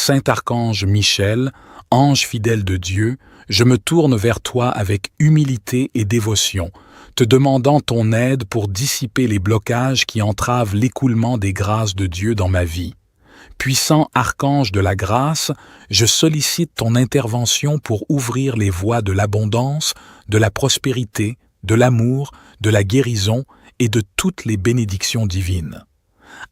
Saint Archange Michel, ange fidèle de Dieu, je me tourne vers toi avec humilité et dévotion, te demandant ton aide pour dissiper les blocages qui entravent l'écoulement des grâces de Dieu dans ma vie. Puissant archange de la grâce, je sollicite ton intervention pour ouvrir les voies de l'abondance, de la prospérité, de l'amour, de la guérison et de toutes les bénédictions divines.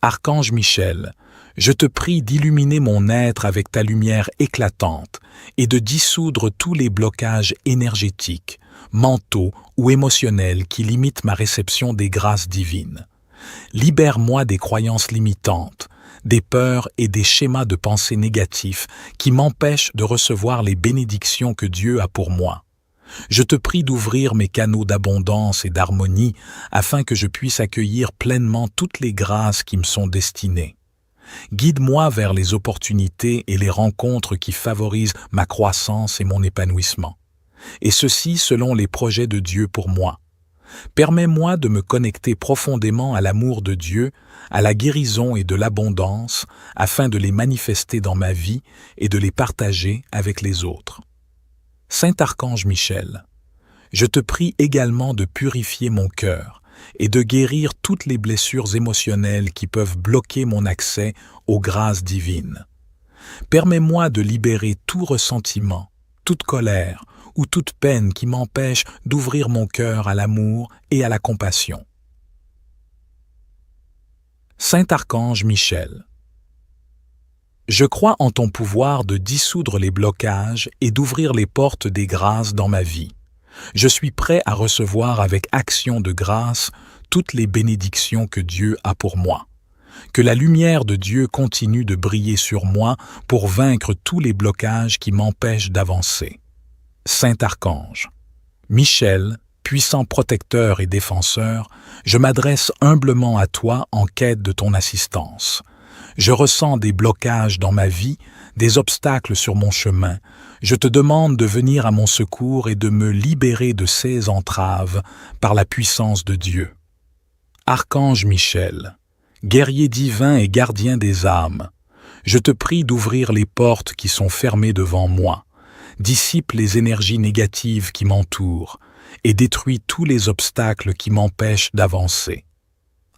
Archange Michel, je te prie d'illuminer mon être avec ta lumière éclatante et de dissoudre tous les blocages énergétiques, mentaux ou émotionnels qui limitent ma réception des grâces divines. Libère-moi des croyances limitantes, des peurs et des schémas de pensée négatifs qui m'empêchent de recevoir les bénédictions que Dieu a pour moi. Je te prie d'ouvrir mes canaux d'abondance et d'harmonie afin que je puisse accueillir pleinement toutes les grâces qui me sont destinées. Guide-moi vers les opportunités et les rencontres qui favorisent ma croissance et mon épanouissement. Et ceci selon les projets de Dieu pour moi. Permets-moi de me connecter profondément à l'amour de Dieu, à la guérison et de l'abondance, afin de les manifester dans ma vie et de les partager avec les autres. Saint Archange Michel, je te prie également de purifier mon cœur et de guérir toutes les blessures émotionnelles qui peuvent bloquer mon accès aux grâces divines. Permets-moi de libérer tout ressentiment, toute colère ou toute peine qui m'empêche d'ouvrir mon cœur à l'amour et à la compassion. Saint Archange Michel, je crois en ton pouvoir de dissoudre les blocages et d'ouvrir les portes des grâces dans ma vie. Je suis prêt à recevoir avec action de grâce toutes les bénédictions que Dieu a pour moi. Que la lumière de Dieu continue de briller sur moi pour vaincre tous les blocages qui m'empêchent d'avancer. Saint Archange Michel, puissant protecteur et défenseur, je m'adresse humblement à toi en quête de ton assistance. Je ressens des blocages dans ma vie, des obstacles sur mon chemin. Je te demande de venir à mon secours et de me libérer de ces entraves par la puissance de Dieu. Archange Michel, guerrier divin et gardien des âmes, je te prie d'ouvrir les portes qui sont fermées devant moi, dissipe les énergies négatives qui m'entourent et détruis tous les obstacles qui m'empêchent d'avancer.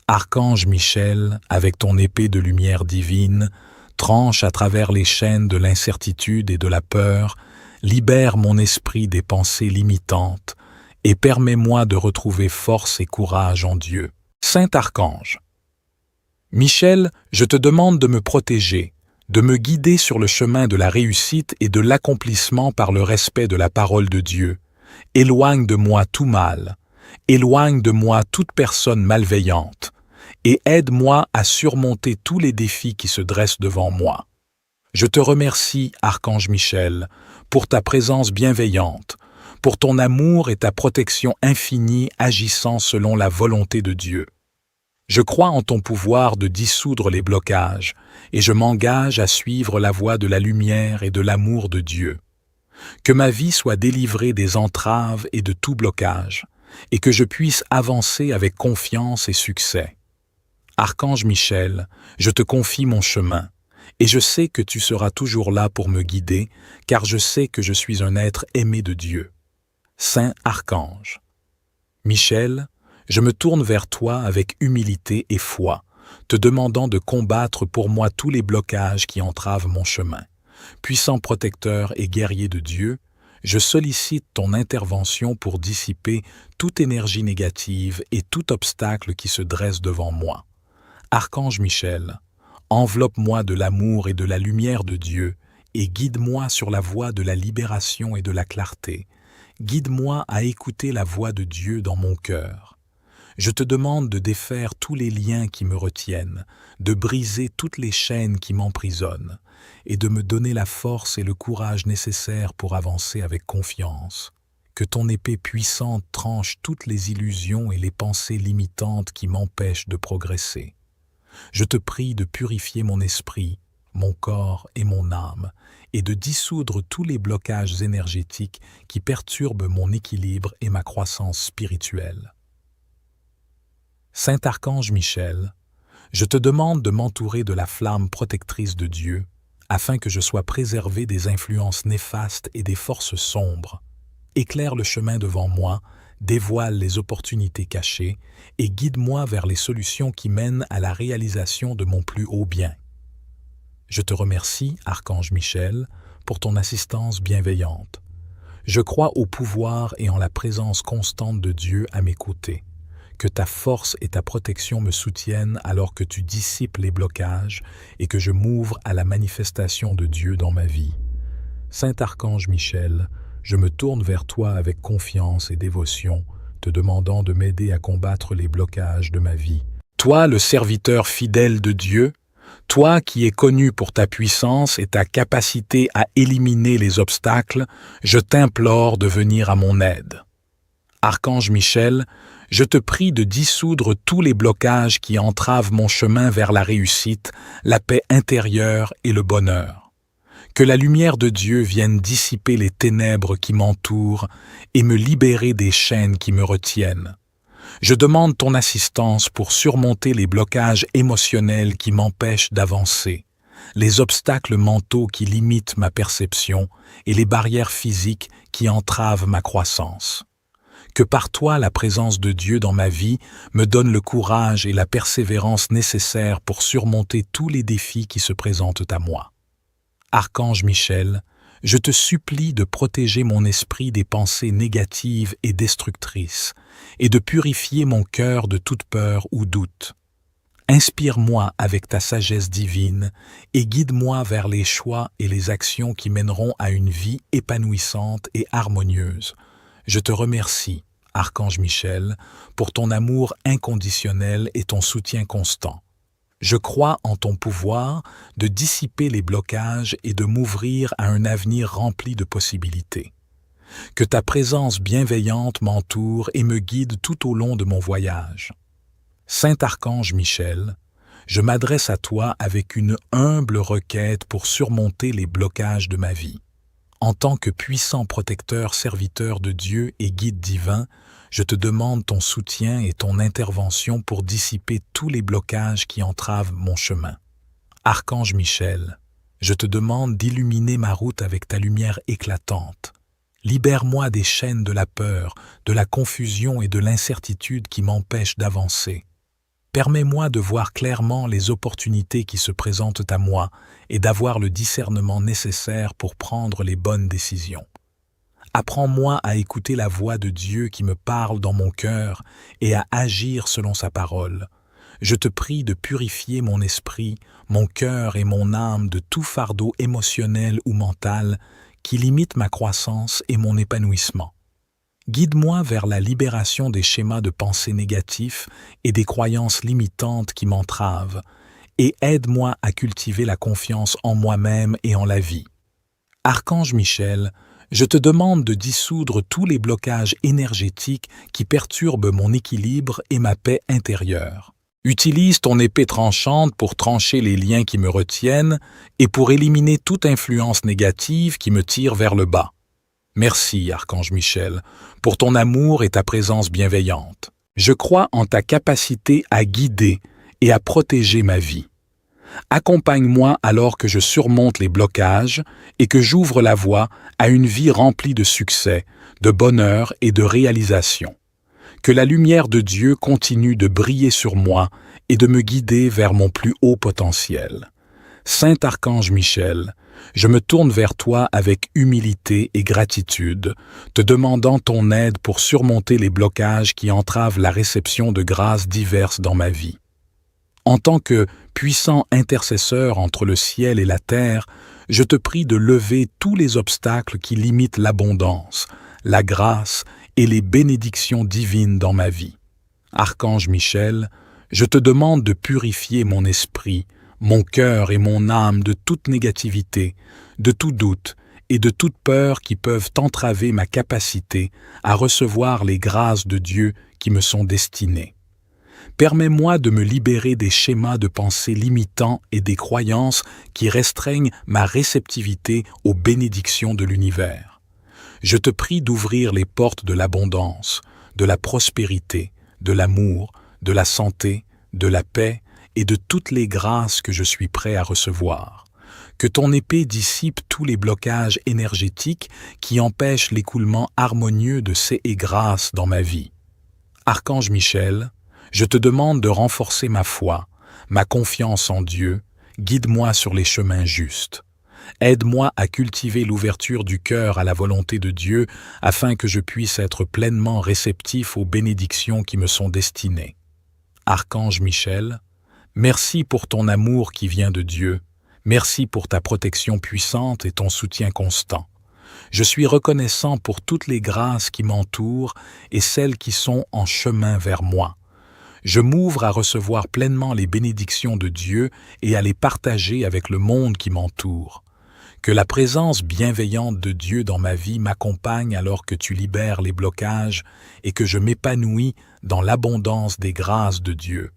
Archange Michel, avec ton épée de lumière divine, tranche à travers les chaînes de l'incertitude et de la peur, libère mon esprit des pensées limitantes et permets-moi de retrouver force et courage en Dieu. Saint Archange Michel, je te demande de me protéger, de me guider sur le chemin de la réussite et de l'accomplissement par le respect de la parole de Dieu. Éloigne de moi tout mal, éloigne de moi toute personne malveillante, et aide-moi à surmonter tous les défis qui se dressent devant moi. Je te remercie, Archange Michel, pour ta présence bienveillante, pour ton amour et ta protection infinie agissant selon la volonté de Dieu. Je crois en ton pouvoir de dissoudre les blocages, et je m'engage à suivre la voie de la lumière et de l'amour de Dieu. Que ma vie soit délivrée des entraves et de tout blocage, et que je puisse avancer avec confiance et succès. Archange Michel, je te confie mon chemin, et je sais que tu seras toujours là pour me guider, car je sais que je suis un être aimé de Dieu. Saint Archange Michel, je me tourne vers toi avec humilité et foi, te demandant de combattre pour moi tous les blocages qui entravent mon chemin. Puissant protecteur et guerrier de Dieu, je sollicite ton intervention pour dissiper toute énergie négative et tout obstacle qui se dresse devant moi. Archange Michel, enveloppe-moi de l'amour et de la lumière de Dieu et guide-moi sur la voie de la libération et de la clarté. Guide-moi à écouter la voix de Dieu dans mon cœur. Je te demande de défaire tous les liens qui me retiennent, de briser toutes les chaînes qui m'emprisonnent, et de me donner la force et le courage nécessaires pour avancer avec confiance. Que ton épée puissante tranche toutes les illusions et les pensées limitantes qui m'empêchent de progresser. Je te prie de purifier mon esprit, mon corps et mon âme, et de dissoudre tous les blocages énergétiques qui perturbent mon équilibre et ma croissance spirituelle. Saint Archange Michel, je te demande de m'entourer de la flamme protectrice de Dieu, afin que je sois préservé des influences néfastes et des forces sombres. Éclaire le chemin devant moi, dévoile les opportunités cachées et guide-moi vers les solutions qui mènent à la réalisation de mon plus haut bien. Je te remercie, Archange Michel, pour ton assistance bienveillante. Je crois au pouvoir et en la présence constante de Dieu à mes côtés. Que ta force et ta protection me soutiennent alors que tu dissipes les blocages et que je m'ouvre à la manifestation de Dieu dans ma vie. Saint Archange Michel, je me tourne vers toi avec confiance et dévotion, te demandant de m'aider à combattre les blocages de ma vie. Toi, le serviteur fidèle de Dieu, toi qui es connu pour ta puissance et ta capacité à éliminer les obstacles, je t'implore de venir à mon aide. Archange Michel, je te prie de dissoudre tous les blocages qui entravent mon chemin vers la réussite, la paix intérieure et le bonheur. Que la lumière de Dieu vienne dissiper les ténèbres qui m'entourent et me libérer des chaînes qui me retiennent. Je demande ton assistance pour surmonter les blocages émotionnels qui m'empêchent d'avancer, les obstacles mentaux qui limitent ma perception et les barrières physiques qui entravent ma croissance. Que par toi la présence de Dieu dans ma vie me donne le courage et la persévérance nécessaires pour surmonter tous les défis qui se présentent à moi. Archange Michel, je te supplie de protéger mon esprit des pensées négatives et destructrices et de purifier mon cœur de toute peur ou doute. Inspire-moi avec ta sagesse divine et guide-moi vers les choix et les actions qui mèneront à une vie épanouissante et harmonieuse. Je te remercie, Archange Michel, pour ton amour inconditionnel et ton soutien constant. Je crois en ton pouvoir de dissiper les blocages et de m'ouvrir à un avenir rempli de possibilités. Que ta présence bienveillante m'entoure et me guide tout au long de mon voyage. Saint Archange Michel, je m'adresse à toi avec une humble requête pour surmonter les blocages de ma vie. En tant que puissant protecteur, serviteur de Dieu et guide divin, je te demande ton soutien et ton intervention pour dissiper tous les blocages qui entravent mon chemin. Archange Michel, je te demande d'illuminer ma route avec ta lumière éclatante. Libère-moi des chaînes de la peur, de la confusion et de l'incertitude qui m'empêchent d'avancer. Permets-moi de voir clairement les opportunités qui se présentent à moi et d'avoir le discernement nécessaire pour prendre les bonnes décisions. Apprends-moi à écouter la voix de Dieu qui me parle dans mon cœur et à agir selon sa parole. Je te prie de purifier mon esprit, mon cœur et mon âme de tout fardeau émotionnel ou mental qui limite ma croissance et mon épanouissement. Guide-moi vers la libération des schémas de pensée négatifs et des croyances limitantes qui m'entravent, et aide-moi à cultiver la confiance en moi-même et en la vie. Archange Michel, je te demande de dissoudre tous les blocages énergétiques qui perturbent mon équilibre et ma paix intérieure. Utilise ton épée tranchante pour trancher les liens qui me retiennent et pour éliminer toute influence négative qui me tire vers le bas. Merci, Archange Michel, pour ton amour et ta présence bienveillante. Je crois en ta capacité à guider et à protéger ma vie. Accompagne-moi alors que je surmonte les blocages et que j'ouvre la voie à une vie remplie de succès, de bonheur et de réalisation. Que la lumière de Dieu continue de briller sur moi et de me guider vers mon plus haut potentiel. Saint Archange Michel, je me tourne vers toi avec humilité et gratitude, te demandant ton aide pour surmonter les blocages qui entravent la réception de grâces diverses dans ma vie. En tant que puissant intercesseur entre le ciel et la terre, je te prie de lever tous les obstacles qui limitent l'abondance, la grâce et les bénédictions divines dans ma vie. Archange Michel, je te demande de purifier mon esprit, mon cœur et mon âme de toute négativité, de tout doute et de toute peur qui peuvent entraver ma capacité à recevoir les grâces de Dieu qui me sont destinées. Permets-moi de me libérer des schémas de pensée limitants et des croyances qui restreignent ma réceptivité aux bénédictions de l'univers. Je te prie d'ouvrir les portes de l'abondance, de la prospérité, de l'amour, de la santé, de la paix et de toutes les grâces que je suis prêt à recevoir. Que ton épée dissipe tous les blocages énergétiques qui empêchent l'écoulement harmonieux de ces et grâces dans ma vie. Archange Michel, je te demande de renforcer ma foi, ma confiance en Dieu, guide-moi sur les chemins justes. Aide-moi à cultiver l'ouverture du cœur à la volonté de Dieu afin que je puisse être pleinement réceptif aux bénédictions qui me sont destinées. Archange Michel, merci pour ton amour qui vient de Dieu, merci pour ta protection puissante et ton soutien constant. Je suis reconnaissant pour toutes les grâces qui m'entourent et celles qui sont en chemin vers moi. Je m'ouvre à recevoir pleinement les bénédictions de Dieu et à les partager avec le monde qui m'entoure. Que la présence bienveillante de Dieu dans ma vie m'accompagne alors que tu libères les blocages et que je m'épanouis dans l'abondance des grâces de Dieu.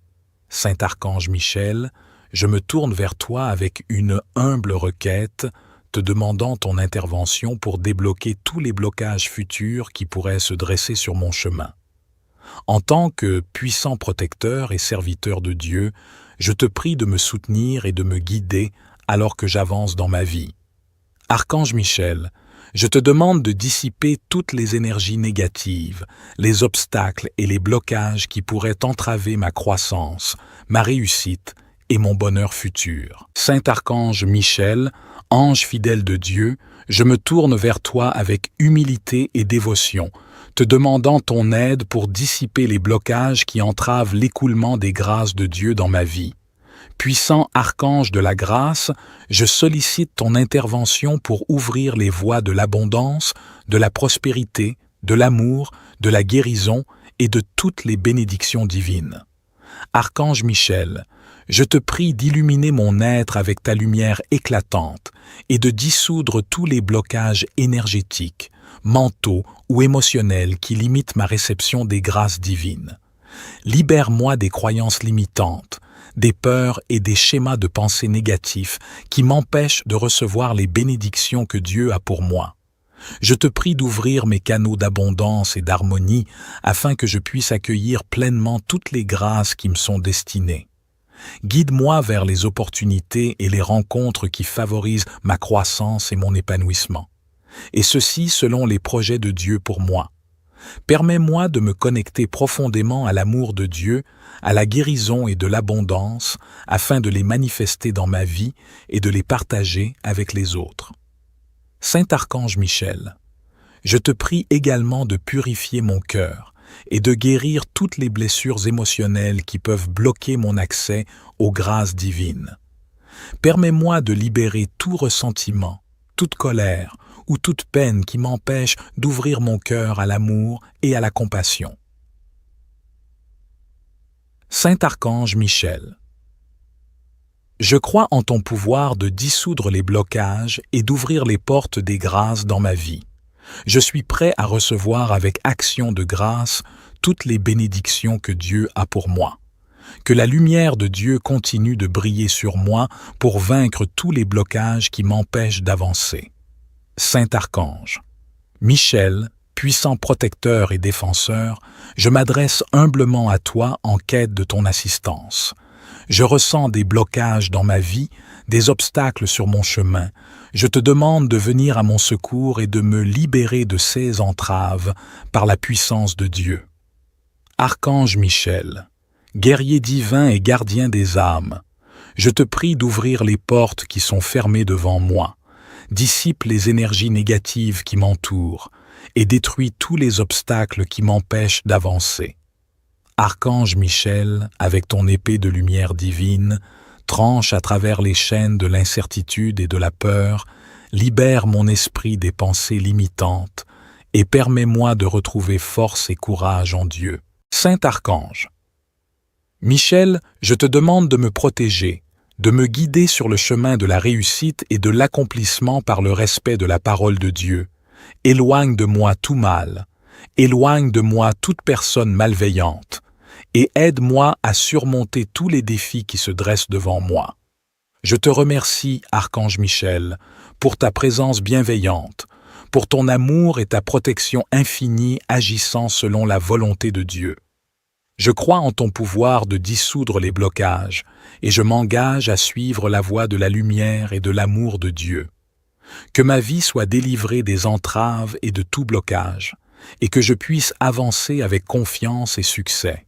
Saint Archange Michel, je me tourne vers toi avec une humble requête, te demandant ton intervention pour débloquer tous les blocages futurs qui pourraient se dresser sur mon chemin. En tant que puissant protecteur et serviteur de Dieu, je te prie de me soutenir et de me guider alors que j'avance dans ma vie. Archange Michel, je te demande de dissiper toutes les énergies négatives, les obstacles et les blocages qui pourraient entraver ma croissance, ma réussite et mon bonheur futur. Saint Archange Michel, ange fidèle de Dieu, je me tourne vers toi avec humilité et dévotion, te demandant ton aide pour dissiper les blocages qui entravent l'écoulement des grâces de Dieu dans ma vie. Puissant archange de la grâce, je sollicite ton intervention pour ouvrir les voies de l'abondance, de la prospérité, de l'amour, de la guérison et de toutes les bénédictions divines. Archange Michel, je te prie d'illuminer mon être avec ta lumière éclatante et de dissoudre tous les blocages énergétiques, mentaux ou émotionnels qui limitent ma réception des grâces divines. Libère-moi des croyances limitantes, des peurs et des schémas de pensée négatifs qui m'empêchent de recevoir les bénédictions que Dieu a pour moi. Je te prie d'ouvrir mes canaux d'abondance et d'harmonie afin que je puisse accueillir pleinement toutes les grâces qui me sont destinées. Guide-moi vers les opportunités et les rencontres qui favorisent ma croissance et mon épanouissement. Et ceci selon les projets de Dieu pour moi. Permets-moi de me connecter profondément à l'amour de Dieu, à la guérison et de l'abondance, afin de les manifester dans ma vie et de les partager avec les autres. Saint Archange Michel, je te prie également de purifier mon cœur et de guérir toutes les blessures émotionnelles qui peuvent bloquer mon accès aux grâces divines. Permets-moi de libérer tout ressentiment, toute colère ou toute peine qui m'empêche d'ouvrir mon cœur à l'amour et à la compassion. Saint Archange Michel, je crois en ton pouvoir de dissoudre les blocages et d'ouvrir les portes des grâces dans ma vie. Je suis prêt à recevoir avec action de grâce toutes les bénédictions que Dieu a pour moi. Que la lumière de Dieu continue de briller sur moi pour vaincre tous les blocages qui m'empêchent d'avancer. Saint Archange Michel, puissant protecteur et défenseur, je m'adresse humblement à toi en quête de ton assistance. Je ressens des blocages dans ma vie, des obstacles sur mon chemin. Je te demande de venir à mon secours et de me libérer de ces entraves par la puissance de Dieu. Archange Michel, guerrier divin et gardien des âmes, je te prie d'ouvrir les portes qui sont fermées devant moi. Dissipe les énergies négatives qui m'entourent et détruis tous les obstacles qui m'empêchent d'avancer. Archange Michel, avec ton épée de lumière divine, tranche à travers les chaînes de l'incertitude et de la peur, libère mon esprit des pensées limitantes et permets-moi de retrouver force et courage en Dieu. Saint Archange Michel, je te demande de me protéger, de me guider sur le chemin de la réussite et de l'accomplissement par le respect de la parole de Dieu. Éloigne de moi tout mal, éloigne de moi toute personne malveillante, et aide-moi à surmonter tous les défis qui se dressent devant moi. Je te remercie, Archange Michel, pour ta présence bienveillante, pour ton amour et ta protection infinie agissant selon la volonté de Dieu. Je crois en ton pouvoir de dissoudre les blocages, et je m'engage à suivre la voie de la lumière et de l'amour de Dieu. Que ma vie soit délivrée des entraves et de tout blocage, et que je puisse avancer avec confiance et succès.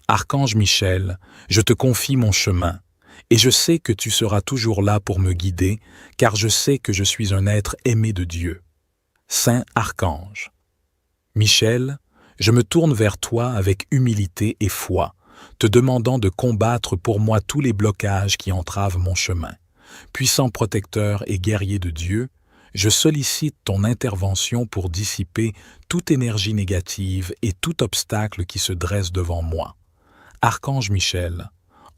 Archange Michel, je te confie mon chemin, et je sais que tu seras toujours là pour me guider, car je sais que je suis un être aimé de Dieu. Saint Archange. Michel, je me tourne vers toi avec humilité et foi, te demandant de combattre pour moi tous les blocages qui entravent mon chemin. Puissant protecteur et guerrier de Dieu, je sollicite ton intervention pour dissiper toute énergie négative et tout obstacle qui se dresse devant moi. Archange Michel,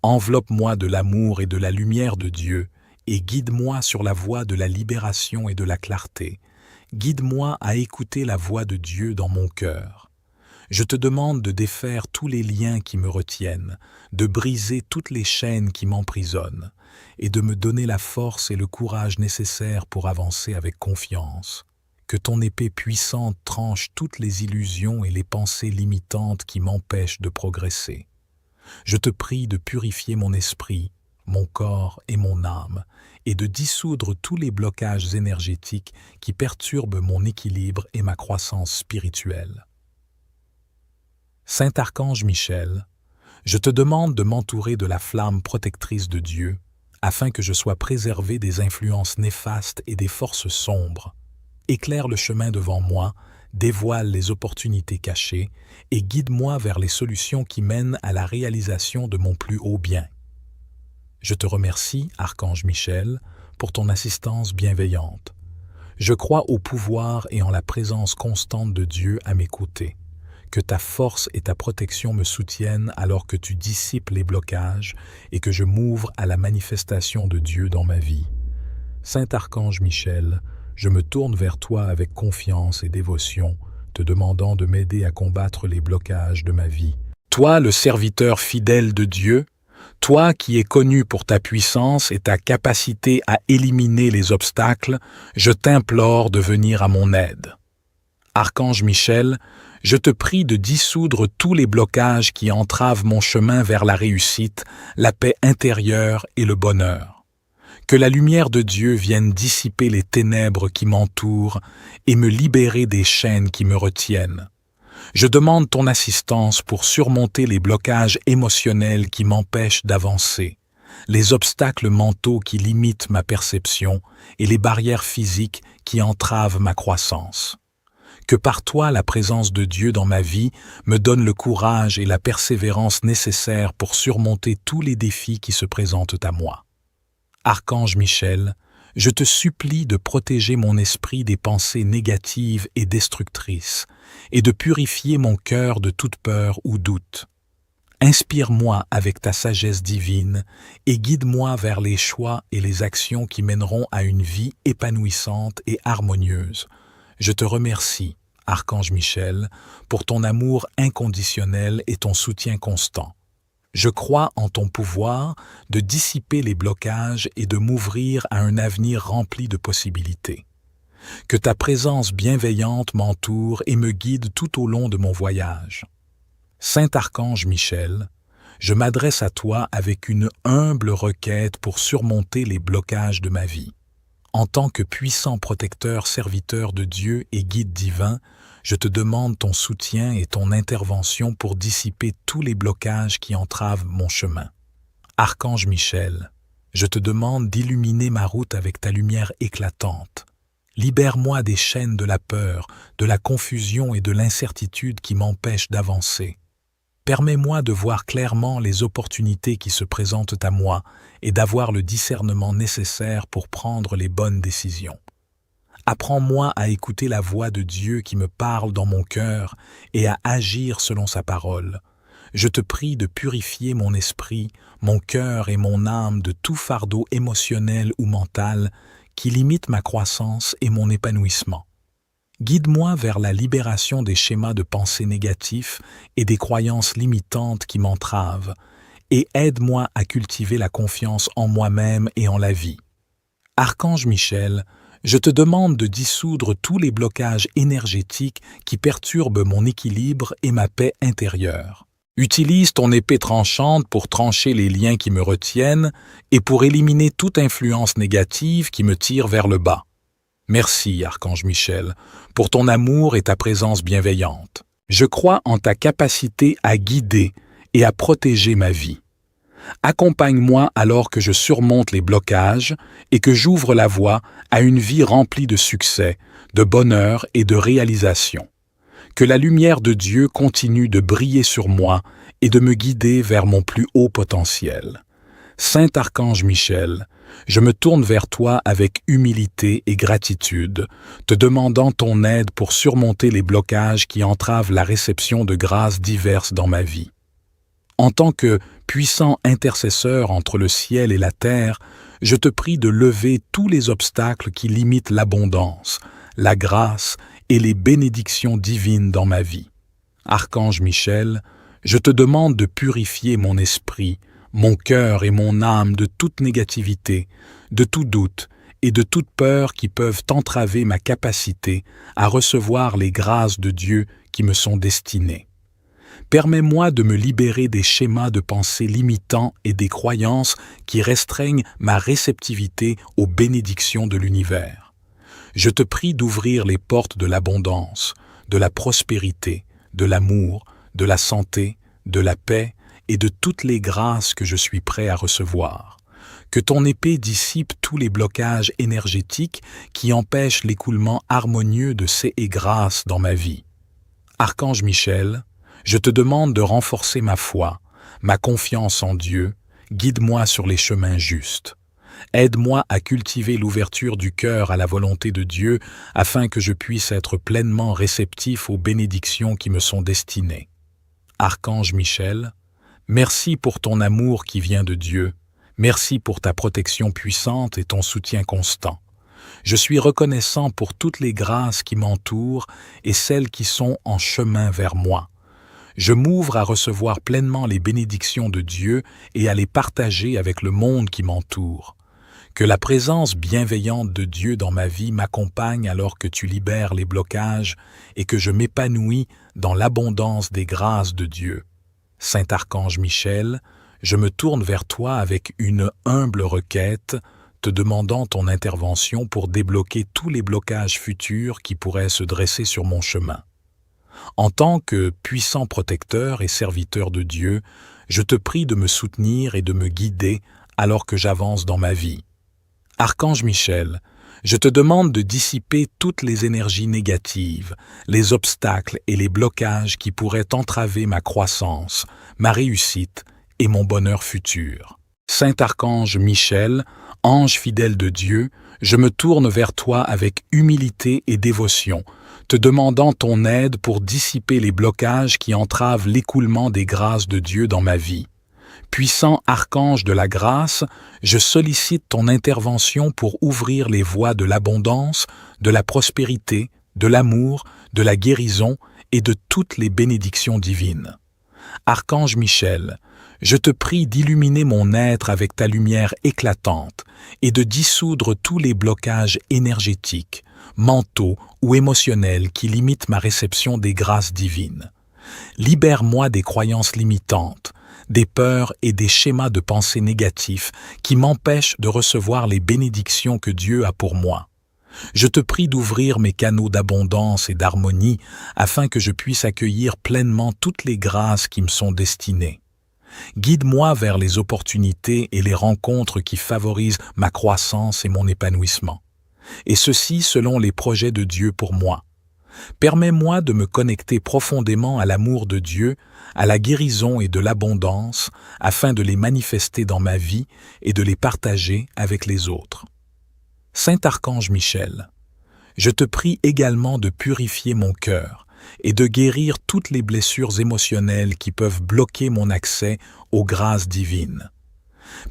enveloppe-moi de l'amour et de la lumière de Dieu et guide-moi sur la voie de la libération et de la clarté. Guide-moi à écouter la voix de Dieu dans mon cœur. Je te demande de défaire tous les liens qui me retiennent, de briser toutes les chaînes qui m'emprisonnent, et de me donner la force et le courage nécessaires pour avancer avec confiance. Que ton épée puissante tranche toutes les illusions et les pensées limitantes qui m'empêchent de progresser. Je te prie de purifier mon esprit, mon corps et mon âme, et de dissoudre tous les blocages énergétiques qui perturbent mon équilibre et ma croissance spirituelle. Saint Archange Michel, je te demande de m'entourer de la flamme protectrice de Dieu, afin que je sois préservé des influences néfastes et des forces sombres. Éclaire le chemin devant moi, dévoile les opportunités cachées et guide-moi vers les solutions qui mènent à la réalisation de mon plus haut bien. Je te remercie, Archange Michel, pour ton assistance bienveillante. Je crois au pouvoir et en la présence constante de Dieu à mes côtés. Que ta force et ta protection me soutiennent alors que tu dissipes les blocages et que je m'ouvre à la manifestation de Dieu dans ma vie. Saint Archange Michel, je me tourne vers toi avec confiance et dévotion, te demandant de m'aider à combattre les blocages de ma vie. Toi, le serviteur fidèle de Dieu, toi qui es connu pour ta puissance et ta capacité à éliminer les obstacles, je t'implore de venir à mon aide. Archange Michel, je te prie de dissoudre tous les blocages qui entravent mon chemin vers la réussite, la paix intérieure et le bonheur. Que la lumière de Dieu vienne dissiper les ténèbres qui m'entourent et me libérer des chaînes qui me retiennent. Je demande ton assistance pour surmonter les blocages émotionnels qui m'empêchent d'avancer, les obstacles mentaux qui limitent ma perception et les barrières physiques qui entravent ma croissance. Que par toi la présence de Dieu dans ma vie me donne le courage et la persévérance nécessaires pour surmonter tous les défis qui se présentent à moi. Archange Michel, je te supplie de protéger mon esprit des pensées négatives et destructrices, et de purifier mon cœur de toute peur ou doute. Inspire-moi avec ta sagesse divine et guide-moi vers les choix et les actions qui mèneront à une vie épanouissante et harmonieuse. Je te remercie, Archange Michel, pour ton amour inconditionnel et ton soutien constant. Je crois en ton pouvoir de dissiper les blocages et de m'ouvrir à un avenir rempli de possibilités. Que ta présence bienveillante m'entoure et me guide tout au long de mon voyage. Saint Archange Michel, je m'adresse à toi avec une humble requête pour surmonter les blocages de ma vie. En tant que puissant protecteur, serviteur de Dieu et guide divin, je te demande ton soutien et ton intervention pour dissiper tous les blocages qui entravent mon chemin. Archange Michel, je te demande d'illuminer ma route avec ta lumière éclatante. Libère-moi des chaînes de la peur, de la confusion et de l'incertitude qui m'empêchent d'avancer. Permets-moi de voir clairement les opportunités qui se présentent à moi et d'avoir le discernement nécessaire pour prendre les bonnes décisions. Apprends-moi à écouter la voix de Dieu qui me parle dans mon cœur et à agir selon sa parole. Je te prie de purifier mon esprit, mon cœur et mon âme de tout fardeau émotionnel ou mental qui limite ma croissance et mon épanouissement. Guide-moi vers la libération des schémas de pensée négatifs et des croyances limitantes qui m'entravent, et aide-moi à cultiver la confiance en moi-même et en la vie. Archange Michel, je te demande de dissoudre tous les blocages énergétiques qui perturbent mon équilibre et ma paix intérieure. Utilise ton épée tranchante pour trancher les liens qui me retiennent et pour éliminer toute influence négative qui me tire vers le bas. Merci, Archange Michel, pour ton amour et ta présence bienveillante. Je crois en ta capacité à guider et à protéger ma vie. Accompagne-moi alors que je surmonte les blocages et que j'ouvre la voie à une vie remplie de succès, de bonheur et de réalisation. Que la lumière de Dieu continue de briller sur moi et de me guider vers mon plus haut potentiel. Saint Archange Michel, je me tourne vers toi avec humilité et gratitude, te demandant ton aide pour surmonter les blocages qui entravent la réception de grâces diverses dans ma vie. En tant que puissant intercesseur entre le ciel et la terre, je te prie de lever tous les obstacles qui limitent l'abondance, la grâce et les bénédictions divines dans ma vie. Archange Michel, je te demande de purifier mon esprit, mon cœur et mon âme de toute négativité, de tout doute et de toute peur qui peuvent entraver ma capacité à recevoir les grâces de Dieu qui me sont destinées. Permets-moi de me libérer des schémas de pensée limitants et des croyances qui restreignent ma réceptivité aux bénédictions de l'univers. Je te prie d'ouvrir les portes de l'abondance, de la prospérité, de l'amour, de la santé, de la paix et de toutes les grâces que je suis prêt à recevoir. Que ton épée dissipe tous les blocages énergétiques qui empêchent l'écoulement harmonieux de ces grâces dans ma vie. Archange Michel, je te demande de renforcer ma foi, ma confiance en Dieu, guide-moi sur les chemins justes. Aide-moi à cultiver l'ouverture du cœur à la volonté de Dieu afin que je puisse être pleinement réceptif aux bénédictions qui me sont destinées. Archange Michel, merci pour ton amour qui vient de Dieu, merci pour ta protection puissante et ton soutien constant. Je suis reconnaissant pour toutes les grâces qui m'entourent et celles qui sont en chemin vers moi. Je m'ouvre à recevoir pleinement les bénédictions de Dieu et à les partager avec le monde qui m'entoure. Que la présence bienveillante de Dieu dans ma vie m'accompagne alors que tu libères les blocages et que je m'épanouis dans l'abondance des grâces de Dieu. Saint Archange Michel, je me tourne vers toi avec une humble requête, te demandant ton intervention pour débloquer tous les blocages futurs qui pourraient se dresser sur mon chemin. En tant que puissant protecteur et serviteur de Dieu, je te prie de me soutenir et de me guider alors que j'avance dans ma vie. Archange Michel, je te demande de dissiper toutes les énergies négatives, les obstacles et les blocages qui pourraient entraver ma croissance, ma réussite et mon bonheur futur. Saint Archange Michel, ange fidèle de Dieu, je me tourne vers toi avec humilité et dévotion, te demandant ton aide pour dissiper les blocages qui entravent l'écoulement des grâces de Dieu dans ma vie. Puissant archange de la grâce, je sollicite ton intervention pour ouvrir les voies de l'abondance, de la prospérité, de l'amour, de la guérison et de toutes les bénédictions divines. Archange Michel, je te prie d'illuminer mon être avec ta lumière éclatante et de dissoudre tous les blocages énergétiques, mentaux ou émotionnels qui limitent ma réception des grâces divines. Libère-moi des croyances limitantes, des peurs et des schémas de pensée négatifs qui m'empêchent de recevoir les bénédictions que Dieu a pour moi. Je te prie d'ouvrir mes canaux d'abondance et d'harmonie afin que je puisse accueillir pleinement toutes les grâces qui me sont destinées. Guide-moi vers les opportunités et les rencontres qui favorisent ma croissance et mon épanouissement. Et ceci selon les projets de Dieu pour moi. Permets-moi de me connecter profondément à l'amour de Dieu, à la guérison et de l'abondance, afin de les manifester dans ma vie et de les partager avec les autres. Saint Archange Michel, je te prie également de purifier mon cœur et de guérir toutes les blessures émotionnelles qui peuvent bloquer mon accès aux grâces divines.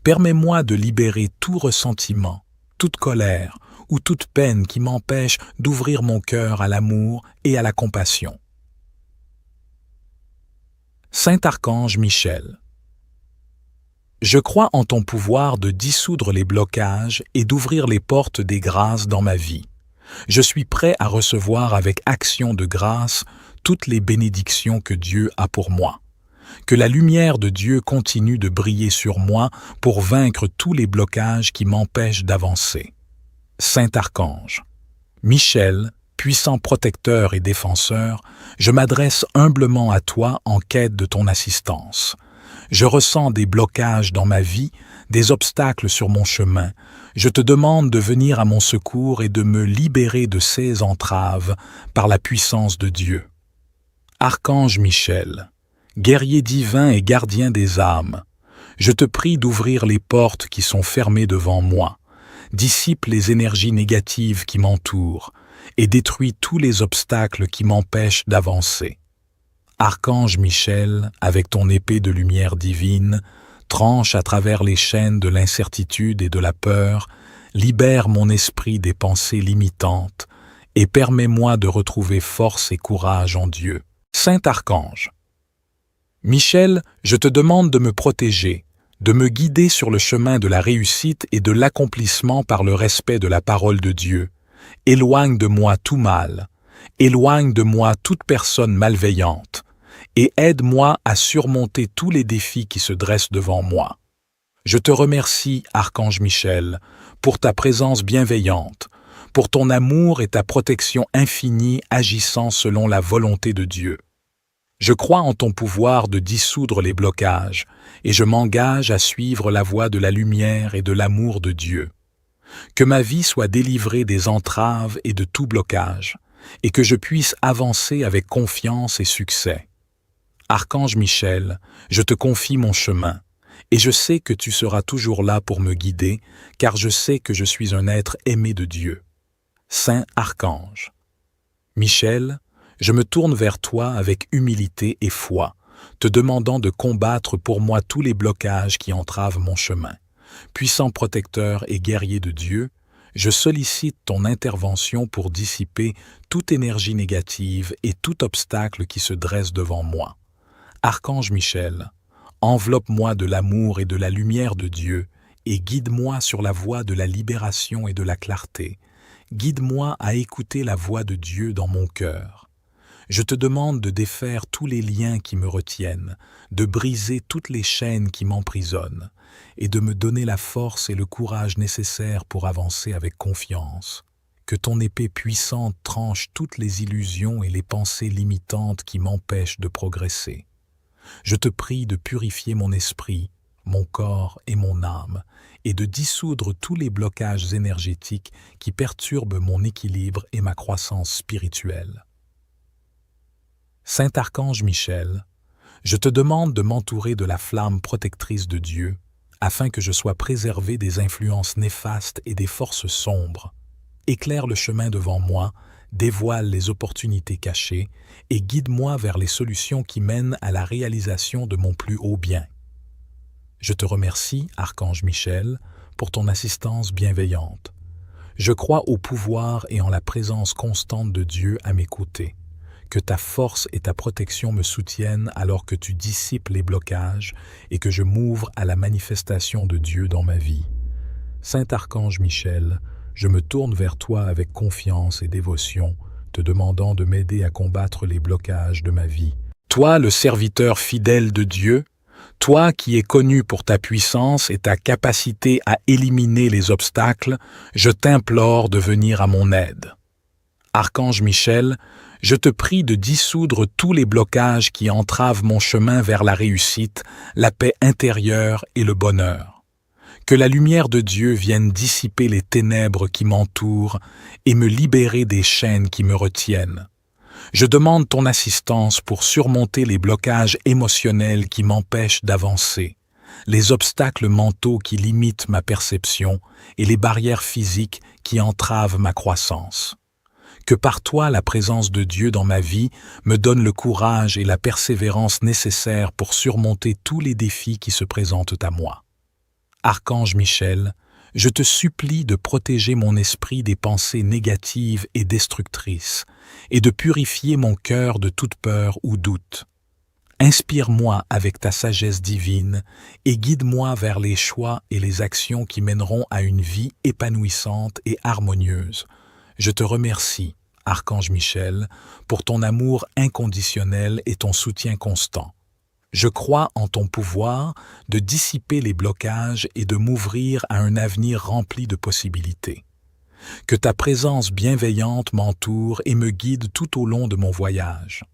Permets-moi de libérer tout ressentiment, toute colère, ou toute peine qui m'empêche d'ouvrir mon cœur à l'amour et à la compassion. Saint Archange Michel, je crois en ton pouvoir de dissoudre les blocages et d'ouvrir les portes des grâces dans ma vie. Je suis prêt à recevoir avec action de grâce toutes les bénédictions que Dieu a pour moi. Que la lumière de Dieu continue de briller sur moi pour vaincre tous les blocages qui m'empêchent d'avancer. Saint Archange Michel, puissant protecteur et défenseur, je m'adresse humblement à toi en quête de ton assistance. Je ressens des blocages dans ma vie, des obstacles sur mon chemin. Je te demande de venir à mon secours et de me libérer de ces entraves par la puissance de Dieu. Archange Michel, guerrier divin et gardien des âmes, je te prie d'ouvrir les portes qui sont fermées devant moi, dissipe les énergies négatives qui m'entourent et détruis tous les obstacles qui m'empêchent d'avancer. Archange Michel, avec ton épée de lumière divine, tranche à travers les chaînes de l'incertitude et de la peur, libère mon esprit des pensées limitantes et permets-moi de retrouver force et courage en Dieu. Saint Archange Michel, je te demande de me protéger, de me guider sur le chemin de la réussite et de l'accomplissement par le respect de la parole de Dieu. Éloigne de moi tout mal, éloigne de moi toute personne malveillante, et aide-moi à surmonter tous les défis qui se dressent devant moi. Je te remercie, Archange Michel, pour ta présence bienveillante, pour ton amour et ta protection infinie agissant selon la volonté de Dieu. Je crois en ton pouvoir de dissoudre les blocages, et je m'engage à suivre la voie de la lumière et de l'amour de Dieu. Que ma vie soit délivrée des entraves et de tout blocage, et que je puisse avancer avec confiance et succès. Archange Michel, je te confie mon chemin, et je sais que tu seras toujours là pour me guider, car je sais que je suis un être aimé de Dieu. Saint Archange Michel, je me tourne vers toi avec humilité et foi, te demandant de combattre pour moi tous les blocages qui entravent mon chemin. Puissant protecteur et guerrier de Dieu, je sollicite ton intervention pour dissiper toute énergie négative et tout obstacle qui se dresse devant moi. Archange Michel, enveloppe-moi de l'amour et de la lumière de Dieu et guide-moi sur la voie de la libération et de la clarté. Guide-moi à écouter la voix de Dieu dans mon cœur. Je te demande de défaire tous les liens qui me retiennent, de briser toutes les chaînes qui m'emprisonnent, et de me donner la force et le courage nécessaires pour avancer avec confiance. Que ton épée puissante tranche toutes les illusions et les pensées limitantes qui m'empêchent de progresser. Je te prie de purifier mon esprit, mon corps et mon âme, et de dissoudre tous les blocages énergétiques qui perturbent mon équilibre et ma croissance spirituelle. Saint Archange Michel, je te demande de m'entourer de la flamme protectrice de Dieu, afin que je sois préservé des influences néfastes et des forces sombres. Éclaire le chemin devant moi, dévoile les opportunités cachées et guide-moi vers les solutions qui mènent à la réalisation de mon plus haut bien. Je te remercie, Archange Michel, pour ton assistance bienveillante. Je crois au pouvoir et en la présence constante de Dieu à mes côtés. Que ta force et ta protection me soutiennent alors que tu dissipes les blocages et que je m'ouvre à la manifestation de Dieu dans ma vie. Saint Archange Michel, je me tourne vers toi avec confiance et dévotion, te demandant de m'aider à combattre les blocages de ma vie. Toi, le serviteur fidèle de Dieu, toi qui es connu pour ta puissance et ta capacité à éliminer les obstacles, je t'implore de venir à mon aide. Archange Michel, je te prie de dissoudre tous les blocages qui entravent mon chemin vers la réussite, la paix intérieure et le bonheur. Que la lumière de Dieu vienne dissiper les ténèbres qui m'entourent et me libérer des chaînes qui me retiennent. Je demande ton assistance pour surmonter les blocages émotionnels qui m'empêchent d'avancer, les obstacles mentaux qui limitent ma perception et les barrières physiques qui entravent ma croissance. Que par toi la présence de Dieu dans ma vie me donne le courage et la persévérance nécessaires pour surmonter tous les défis qui se présentent à moi. Archange Michel, je te supplie de protéger mon esprit des pensées négatives et destructrices et de purifier mon cœur de toute peur ou doute. Inspire-moi avec ta sagesse divine et guide-moi vers les choix et les actions qui mèneront à une vie épanouissante et harmonieuse. Je te remercie, Archange Michel, pour ton amour inconditionnel et ton soutien constant. Je crois en ton pouvoir de dissiper les blocages et de m'ouvrir à un avenir rempli de possibilités. Que ta présence bienveillante m'entoure et me guide tout au long de mon voyage.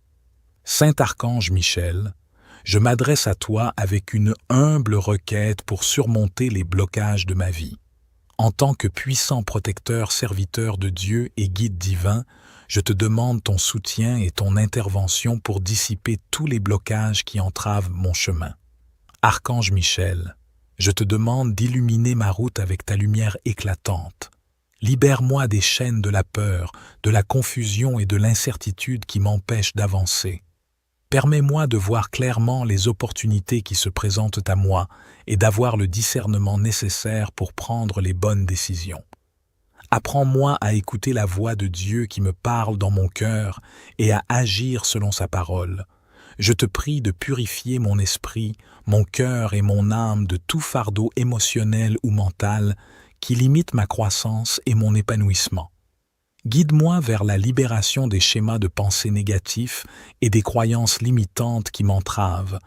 Saint Archange Michel, je m'adresse à toi avec une humble requête pour surmonter les blocages de ma vie. En tant que puissant protecteur, serviteur de Dieu et guide divin, je te demande ton soutien et ton intervention pour dissiper tous les blocages qui entravent mon chemin. Archange Michel, je te demande d'illuminer ma route avec ta lumière éclatante. Libère-moi des chaînes de la peur, de la confusion et de l'incertitude qui m'empêchent d'avancer. Permets-moi de voir clairement les opportunités qui se présentent à moi et d'avoir le discernement nécessaire pour prendre les bonnes décisions. Apprends-moi à écouter la voix de Dieu qui me parle dans mon cœur et à agir selon sa parole. Je te prie de purifier mon esprit, mon cœur et mon âme de tout fardeau émotionnel ou mental qui limite ma croissance et mon épanouissement. Guide-moi vers la libération des schémas de pensée négatifs et des croyances limitantes qui m'entravent,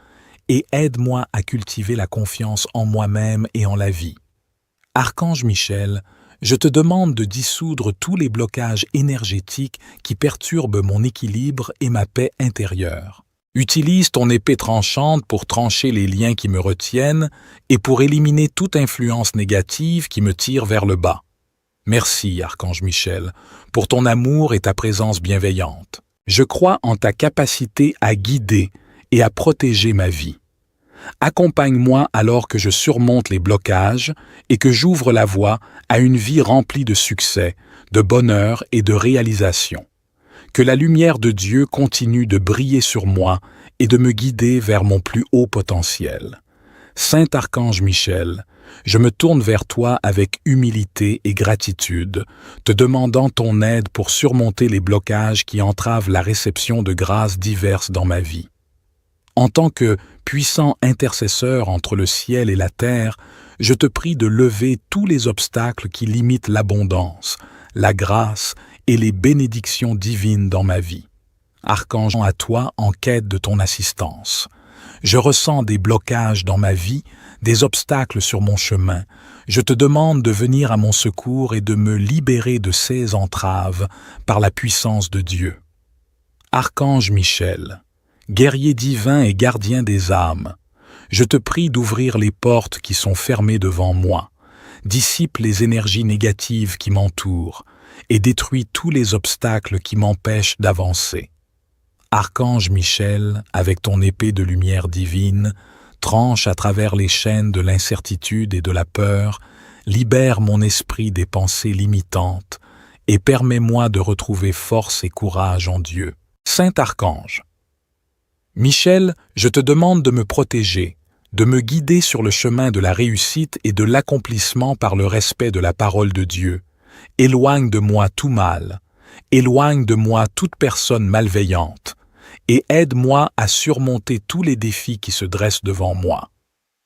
et aide-moi à cultiver la confiance en moi-même et en la vie. Archange Michel, je te demande de dissoudre tous les blocages énergétiques qui perturbent mon équilibre et ma paix intérieure. Utilise ton épée tranchante pour trancher les liens qui me retiennent et pour éliminer toute influence négative qui me tire vers le bas. Merci, Archange Michel, pour ton amour et ta présence bienveillante. Je crois en ta capacité à guider et à protéger ma vie. Accompagne-moi alors que je surmonte les blocages et que j'ouvre la voie à une vie remplie de succès, de bonheur et de réalisation. Que la lumière de Dieu continue de briller sur moi et de me guider vers mon plus haut potentiel. Saint Archange Michel, je me tourne vers toi avec humilité et gratitude, te demandant ton aide pour surmonter les blocages qui entravent la réception de grâces diverses dans ma vie. En tant que puissant intercesseur entre le ciel et la terre, je te prie de lever tous les obstacles qui limitent l'abondance, la grâce et les bénédictions divines dans ma vie. Archange à toi en quête de ton assistance. Je ressens des blocages dans ma vie, des obstacles sur mon chemin. Je te demande de venir à mon secours et de me libérer de ces entraves par la puissance de Dieu. Archange Michel, guerrier divin et gardien des âmes, je te prie d'ouvrir les portes qui sont fermées devant moi, dissipe les énergies négatives qui m'entourent et détruis tous les obstacles qui m'empêchent d'avancer. Archange Michel, avec ton épée de lumière divine, tranche à travers les chaînes de l'incertitude et de la peur, libère mon esprit des pensées limitantes et permets-moi de retrouver force et courage en Dieu. Saint Archange Michel, je te demande de me protéger, de me guider sur le chemin de la réussite et de l'accomplissement par le respect de la parole de Dieu. Éloigne de moi tout mal, éloigne de moi toute personne malveillante, et aide-moi à surmonter tous les défis qui se dressent devant moi.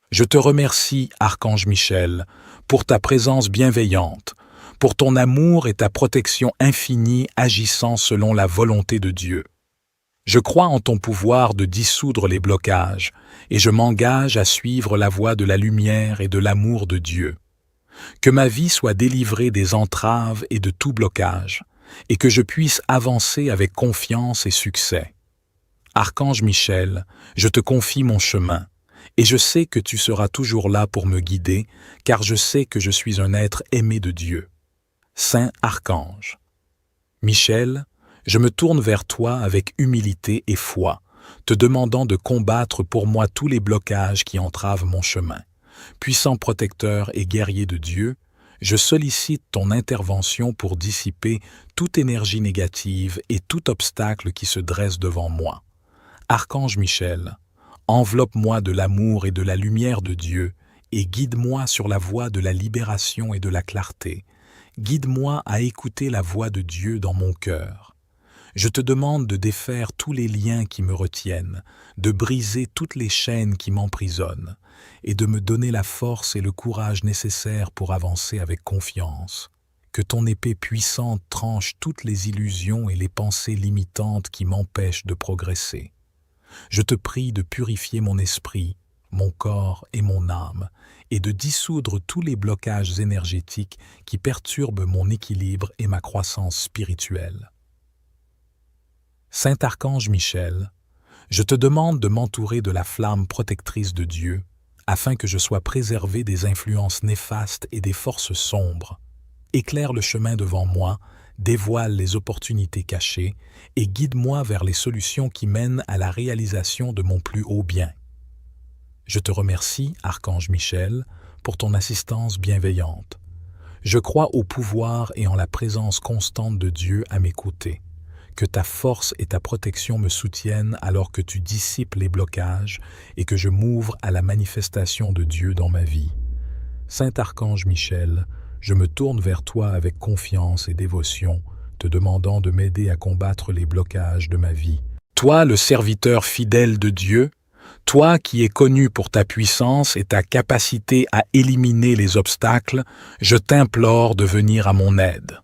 Je te remercie, Archange Michel, pour ta présence bienveillante, pour ton amour et ta protection infinie agissant selon la volonté de Dieu. Je crois en ton pouvoir de dissoudre les blocages, et je m'engage à suivre la voie de la lumière et de l'amour de Dieu. Que ma vie soit délivrée des entraves et de tout blocage, et que je puisse avancer avec confiance et succès. Archange Michel, je te confie mon chemin, et je sais que tu seras toujours là pour me guider, car je sais que je suis un être aimé de Dieu. Saint Archange Michel, je me tourne vers toi avec humilité et foi, te demandant de combattre pour moi tous les blocages qui entravent mon chemin. Puissant protecteur et guerrier de Dieu, je sollicite ton intervention pour dissiper toute énergie négative et tout obstacle qui se dresse devant moi. Archange Michel, enveloppe-moi de l'amour et de la lumière de Dieu et guide-moi sur la voie de la libération et de la clarté. Guide-moi à écouter la voix de Dieu dans mon cœur. Je te demande de défaire tous les liens qui me retiennent, de briser toutes les chaînes qui m'emprisonnent, et de me donner la force et le courage nécessaires pour avancer avec confiance. Que ton épée puissante tranche toutes les illusions et les pensées limitantes qui m'empêchent de progresser. Je te prie de purifier mon esprit, mon corps et mon âme, et de dissoudre tous les blocages énergétiques qui perturbent mon équilibre et ma croissance spirituelle. Saint Archange Michel, je te demande de m'entourer de la flamme protectrice de Dieu, afin que je sois préservé des influences néfastes et des forces sombres. Éclaire le chemin devant moi, dévoile les opportunités cachées et guide-moi vers les solutions qui mènent à la réalisation de mon plus haut bien. Je te remercie, Archange Michel, pour ton assistance bienveillante. Je crois au pouvoir et en la présence constante de Dieu à mes côtés. Que ta force et ta protection me soutiennent alors que tu dissipes les blocages et que je m'ouvre à la manifestation de Dieu dans ma vie. Saint Archange Michel, je me tourne vers toi avec confiance et dévotion, te demandant de m'aider à combattre les blocages de ma vie. Toi, le serviteur fidèle de Dieu, toi qui es connu pour ta puissance et ta capacité à éliminer les obstacles, je t'implore de venir à mon aide.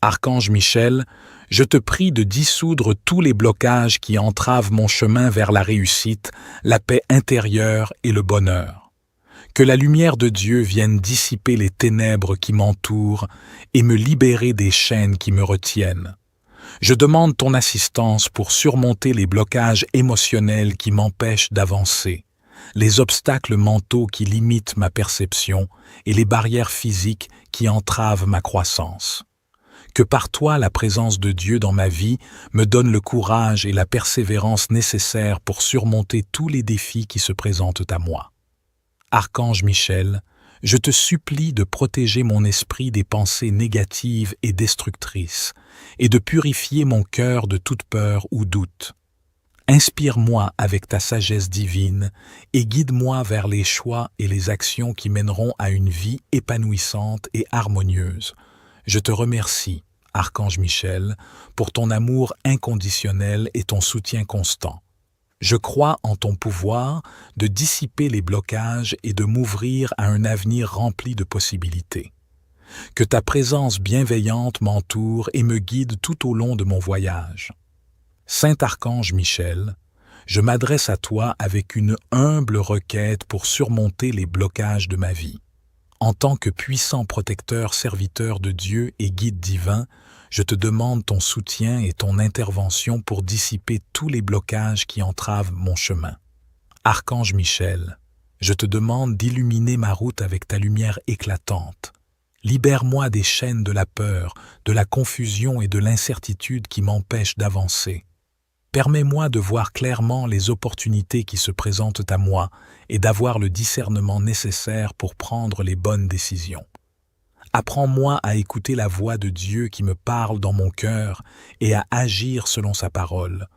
Archange Michel, je te prie de dissoudre tous les blocages qui entravent mon chemin vers la réussite, la paix intérieure et le bonheur. Que la lumière de Dieu vienne dissiper les ténèbres qui m'entourent et me libérer des chaînes qui me retiennent. Je demande ton assistance pour surmonter les blocages émotionnels qui m'empêchent d'avancer, les obstacles mentaux qui limitent ma perception et les barrières physiques qui entravent ma croissance. Que par toi la présence de Dieu dans ma vie me donne le courage et la persévérance nécessaires pour surmonter tous les défis qui se présentent à moi. Archange Michel, je te supplie de protéger mon esprit des pensées négatives et destructrices et de purifier mon cœur de toute peur ou doute. Inspire-moi avec ta sagesse divine et guide-moi vers les choix et les actions qui mèneront à une vie épanouissante et harmonieuse. Je te remercie, Archange Michel, pour ton amour inconditionnel et ton soutien constant. Je crois en ton pouvoir de dissiper les blocages et de m'ouvrir à un avenir rempli de possibilités. Que ta présence bienveillante m'entoure et me guide tout au long de mon voyage. Saint Archange Michel, je m'adresse à toi avec une humble requête pour surmonter les blocages de ma vie. En tant que puissant protecteur, serviteur de Dieu et guide divin, je te demande ton soutien et ton intervention pour dissiper tous les blocages qui entravent mon chemin. Archange Michel, je te demande d'illuminer ma route avec ta lumière éclatante. Libère-moi des chaînes de la peur, de la confusion et de l'incertitude qui m'empêchent d'avancer. Permets-moi de voir clairement les opportunités qui se présentent à moi et d'avoir le discernement nécessaire pour prendre les bonnes décisions. Apprends-moi à écouter la voix de Dieu qui me parle dans mon cœur et à agir selon sa parole.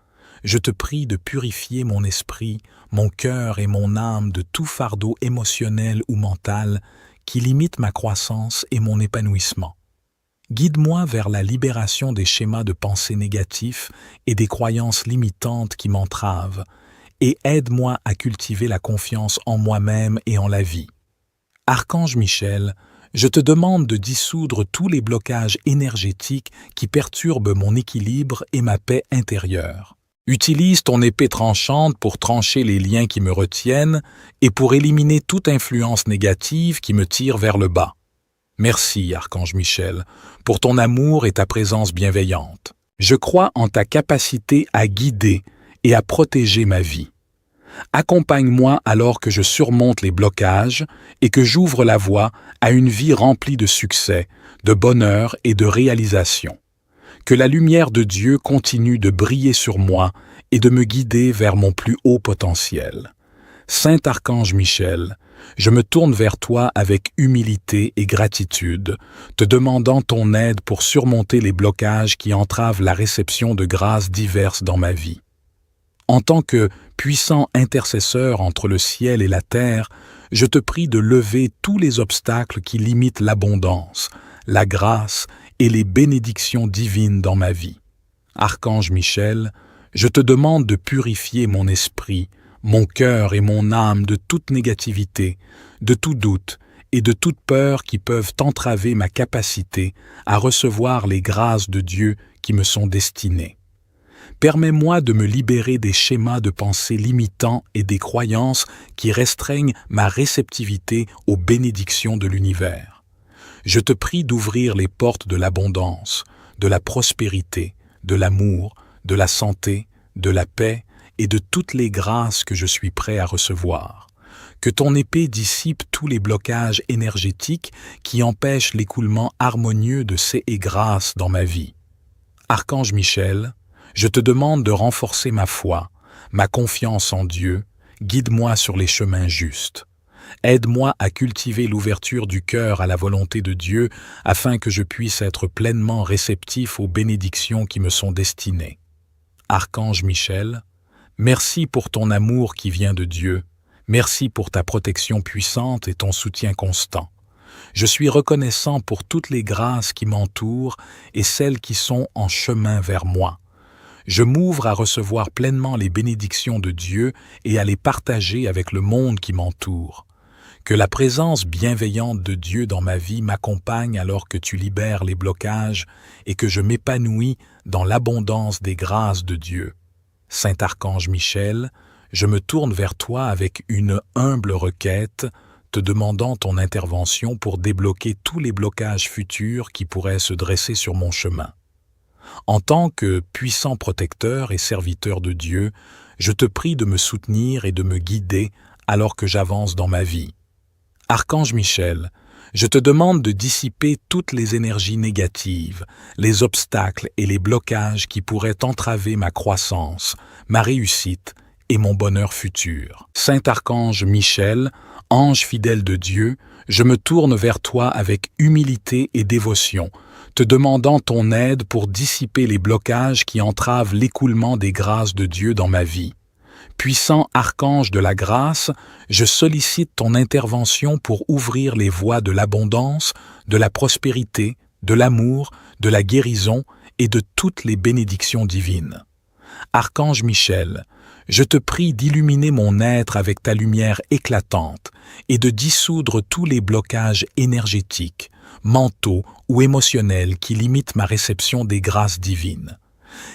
Je te prie de purifier mon esprit, mon cœur et mon âme de tout fardeau émotionnel ou mental qui limite ma croissance et mon épanouissement. Guide-moi vers la libération des schémas de pensée négatifs et des croyances limitantes qui m'entravent, et aide-moi à cultiver la confiance en moi-même et en la vie. Archange Michel, je te demande de dissoudre tous les blocages énergétiques qui perturbent mon équilibre et ma paix intérieure. Utilise ton épée tranchante pour trancher les liens qui me retiennent et pour éliminer toute influence négative qui me tire vers le bas. Merci, Archange Michel, pour ton amour et ta présence bienveillante. Je crois en ta capacité à guider et à protéger ma vie. Accompagne-moi alors que je surmonte les blocages et que j'ouvre la voie à une vie remplie de succès, de bonheur et de réalisation. Que la lumière de Dieu continue de briller sur moi et de me guider vers mon plus haut potentiel. Saint Archange Michel, je me tourne vers toi avec humilité et gratitude, te demandant ton aide pour surmonter les blocages qui entravent la réception de grâces diverses dans ma vie. En tant que puissant intercesseur entre le ciel et la terre, je te prie de lever tous les obstacles qui limitent l'abondance, la grâce et les bénédictions divines dans ma vie. Archange Michel, je te demande de purifier mon esprit, mon cœur et mon âme de toute négativité, de tout doute et de toute peur qui peuvent entraver ma capacité à recevoir les grâces de Dieu qui me sont destinées. Permets-moi de me libérer des schémas de pensée limitants et des croyances qui restreignent ma réceptivité aux bénédictions de l'univers. Je te prie d'ouvrir les portes de l'abondance, de la prospérité, de l'amour, de la santé, de la paix et de toutes les grâces que je suis prêt à recevoir. Que ton épée dissipe tous les blocages énergétiques qui empêchent l'écoulement harmonieux de ces grâces dans ma vie. Archange Michel, je te demande de renforcer ma foi, ma confiance en Dieu, guide-moi sur les chemins justes. Aide-moi à cultiver l'ouverture du cœur à la volonté de Dieu afin que je puisse être pleinement réceptif aux bénédictions qui me sont destinées. Archange Michel, merci pour ton amour qui vient de Dieu. Merci pour ta protection puissante et ton soutien constant. Je suis reconnaissant pour toutes les grâces qui m'entourent et celles qui sont en chemin vers moi. Je m'ouvre à recevoir pleinement les bénédictions de Dieu et à les partager avec le monde qui m'entoure. Que la présence bienveillante de Dieu dans ma vie m'accompagne alors que tu libères les blocages et que je m'épanouis dans l'abondance des grâces de Dieu. Saint Archange Michel, je me tourne vers toi avec une humble requête, te demandant ton intervention pour débloquer tous les blocages futurs qui pourraient se dresser sur mon chemin. En tant que puissant protecteur et serviteur de Dieu, je te prie de me soutenir et de me guider alors que j'avance dans ma vie. Archange Michel, je te demande de dissiper toutes les énergies négatives, les obstacles et les blocages qui pourraient entraver ma croissance, ma réussite et mon bonheur futur. Saint Archange Michel, ange fidèle de Dieu, je me tourne vers toi avec humilité et dévotion, te demandant ton aide pour dissiper les blocages qui entravent l'écoulement des grâces de Dieu dans ma vie. Puissant archange de la grâce, je sollicite ton intervention pour ouvrir les voies de l'abondance, de la prospérité, de l'amour, de la guérison et de toutes les bénédictions divines. Archange Michel, je te prie d'illuminer mon être avec ta lumière éclatante et de dissoudre tous les blocages énergétiques, mentaux ou émotionnels qui limitent ma réception des grâces divines.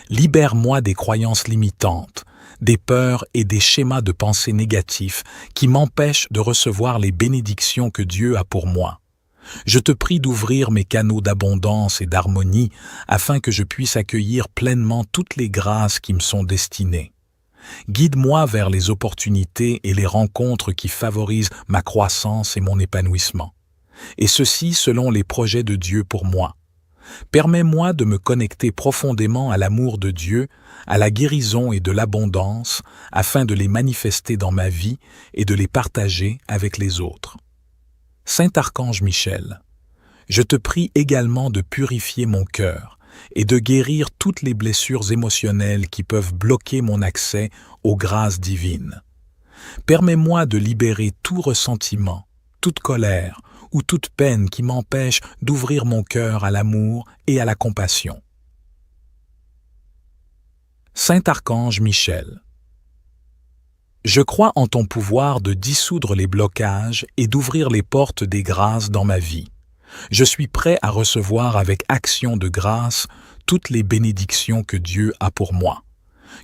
Libère-moi des croyances limitantes, des peurs et des schémas de pensée négatifs qui m'empêchent de recevoir les bénédictions que Dieu a pour moi. Je te prie d'ouvrir mes canaux d'abondance et d'harmonie afin que je puisse accueillir pleinement toutes les grâces qui me sont destinées. Guide-moi vers les opportunités et les rencontres qui favorisent ma croissance et mon épanouissement. Et ceci selon les projets de Dieu pour moi. Permets-moi de me connecter profondément à l'amour de Dieu, à la guérison et de l'abondance, afin de les manifester dans ma vie et de les partager avec les autres. Saint Archange Michel, je te prie également de purifier mon cœur et de guérir toutes les blessures émotionnelles qui peuvent bloquer mon accès aux grâces divines. Permets-moi de libérer tout ressentiment, toute colère ou toute peine qui m'empêche d'ouvrir mon cœur à l'amour et à la compassion. Saint Archange Michel, je crois en ton pouvoir de dissoudre les blocages et d'ouvrir les portes des grâces dans ma vie. Je suis prêt à recevoir avec action de grâce toutes les bénédictions que Dieu a pour moi.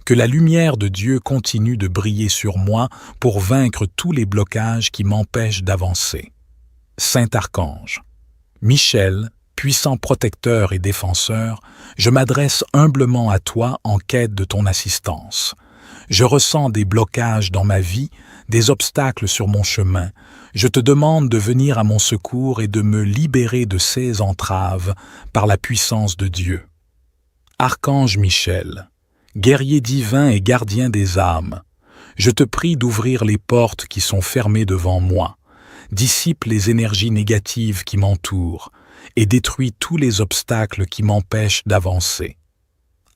Que la lumière de Dieu continue de briller sur moi pour vaincre tous les blocages qui m'empêchent d'avancer. Saint Archange Michel, puissant protecteur et défenseur, je m'adresse humblement à toi en quête de ton assistance. Je ressens des blocages dans ma vie, des obstacles sur mon chemin. Je te demande de venir à mon secours et de me libérer de ces entraves par la puissance de Dieu. Archange Michel, guerrier divin et gardien des âmes, je te prie d'ouvrir les portes qui sont fermées devant moi. Dissipe les énergies négatives qui m'entourent et détruis tous les obstacles qui m'empêchent d'avancer.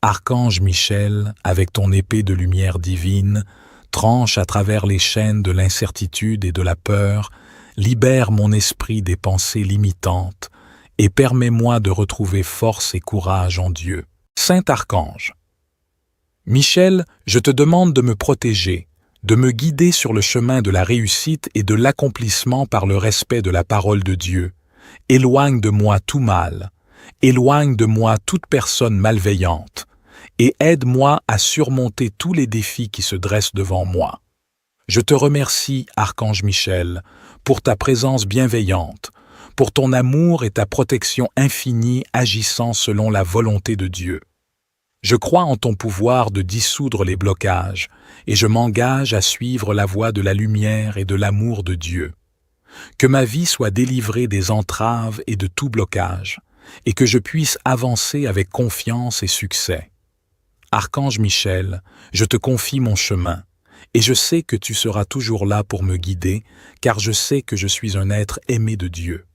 Archange Michel, avec ton épée de lumière divine, tranche à travers les chaînes de l'incertitude et de la peur, libère mon esprit des pensées limitantes et permets-moi de retrouver force et courage en Dieu. Saint Archange Michel, je te demande de me protéger, de me guider sur le chemin de la réussite et de l'accomplissement par le respect de la parole de Dieu. Éloigne de moi tout mal, éloigne de moi toute personne malveillante, et aide-moi à surmonter tous les défis qui se dressent devant moi. Je te remercie, Archange Michel, pour ta présence bienveillante, pour ton amour et ta protection infinie agissant selon la volonté de Dieu. Je crois en ton pouvoir de dissoudre les blocages, et je m'engage à suivre la voie de la lumière et de l'amour de Dieu. Que ma vie soit délivrée des entraves et de tout blocage, et que je puisse avancer avec confiance et succès. Archange Michel, je te confie mon chemin, et je sais que tu seras toujours là pour me guider, car je sais que je suis un être aimé de Dieu.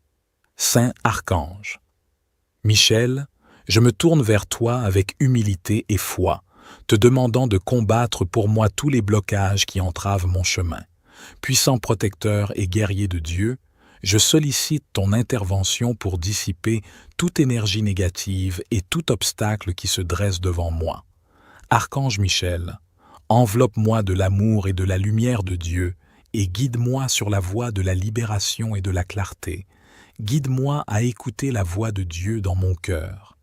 Saint Archange. Michel, je me tourne vers toi avec humilité et foi, te demandant de combattre pour moi tous les blocages qui entravent mon chemin. Puissant protecteur et guerrier de Dieu, je sollicite ton intervention pour dissiper toute énergie négative et tout obstacle qui se dresse devant moi. Archange Michel, enveloppe-moi de l'amour et de la lumière de Dieu et guide-moi sur la voie de la libération et de la clarté. Guide-moi à écouter la voix de Dieu dans mon cœur.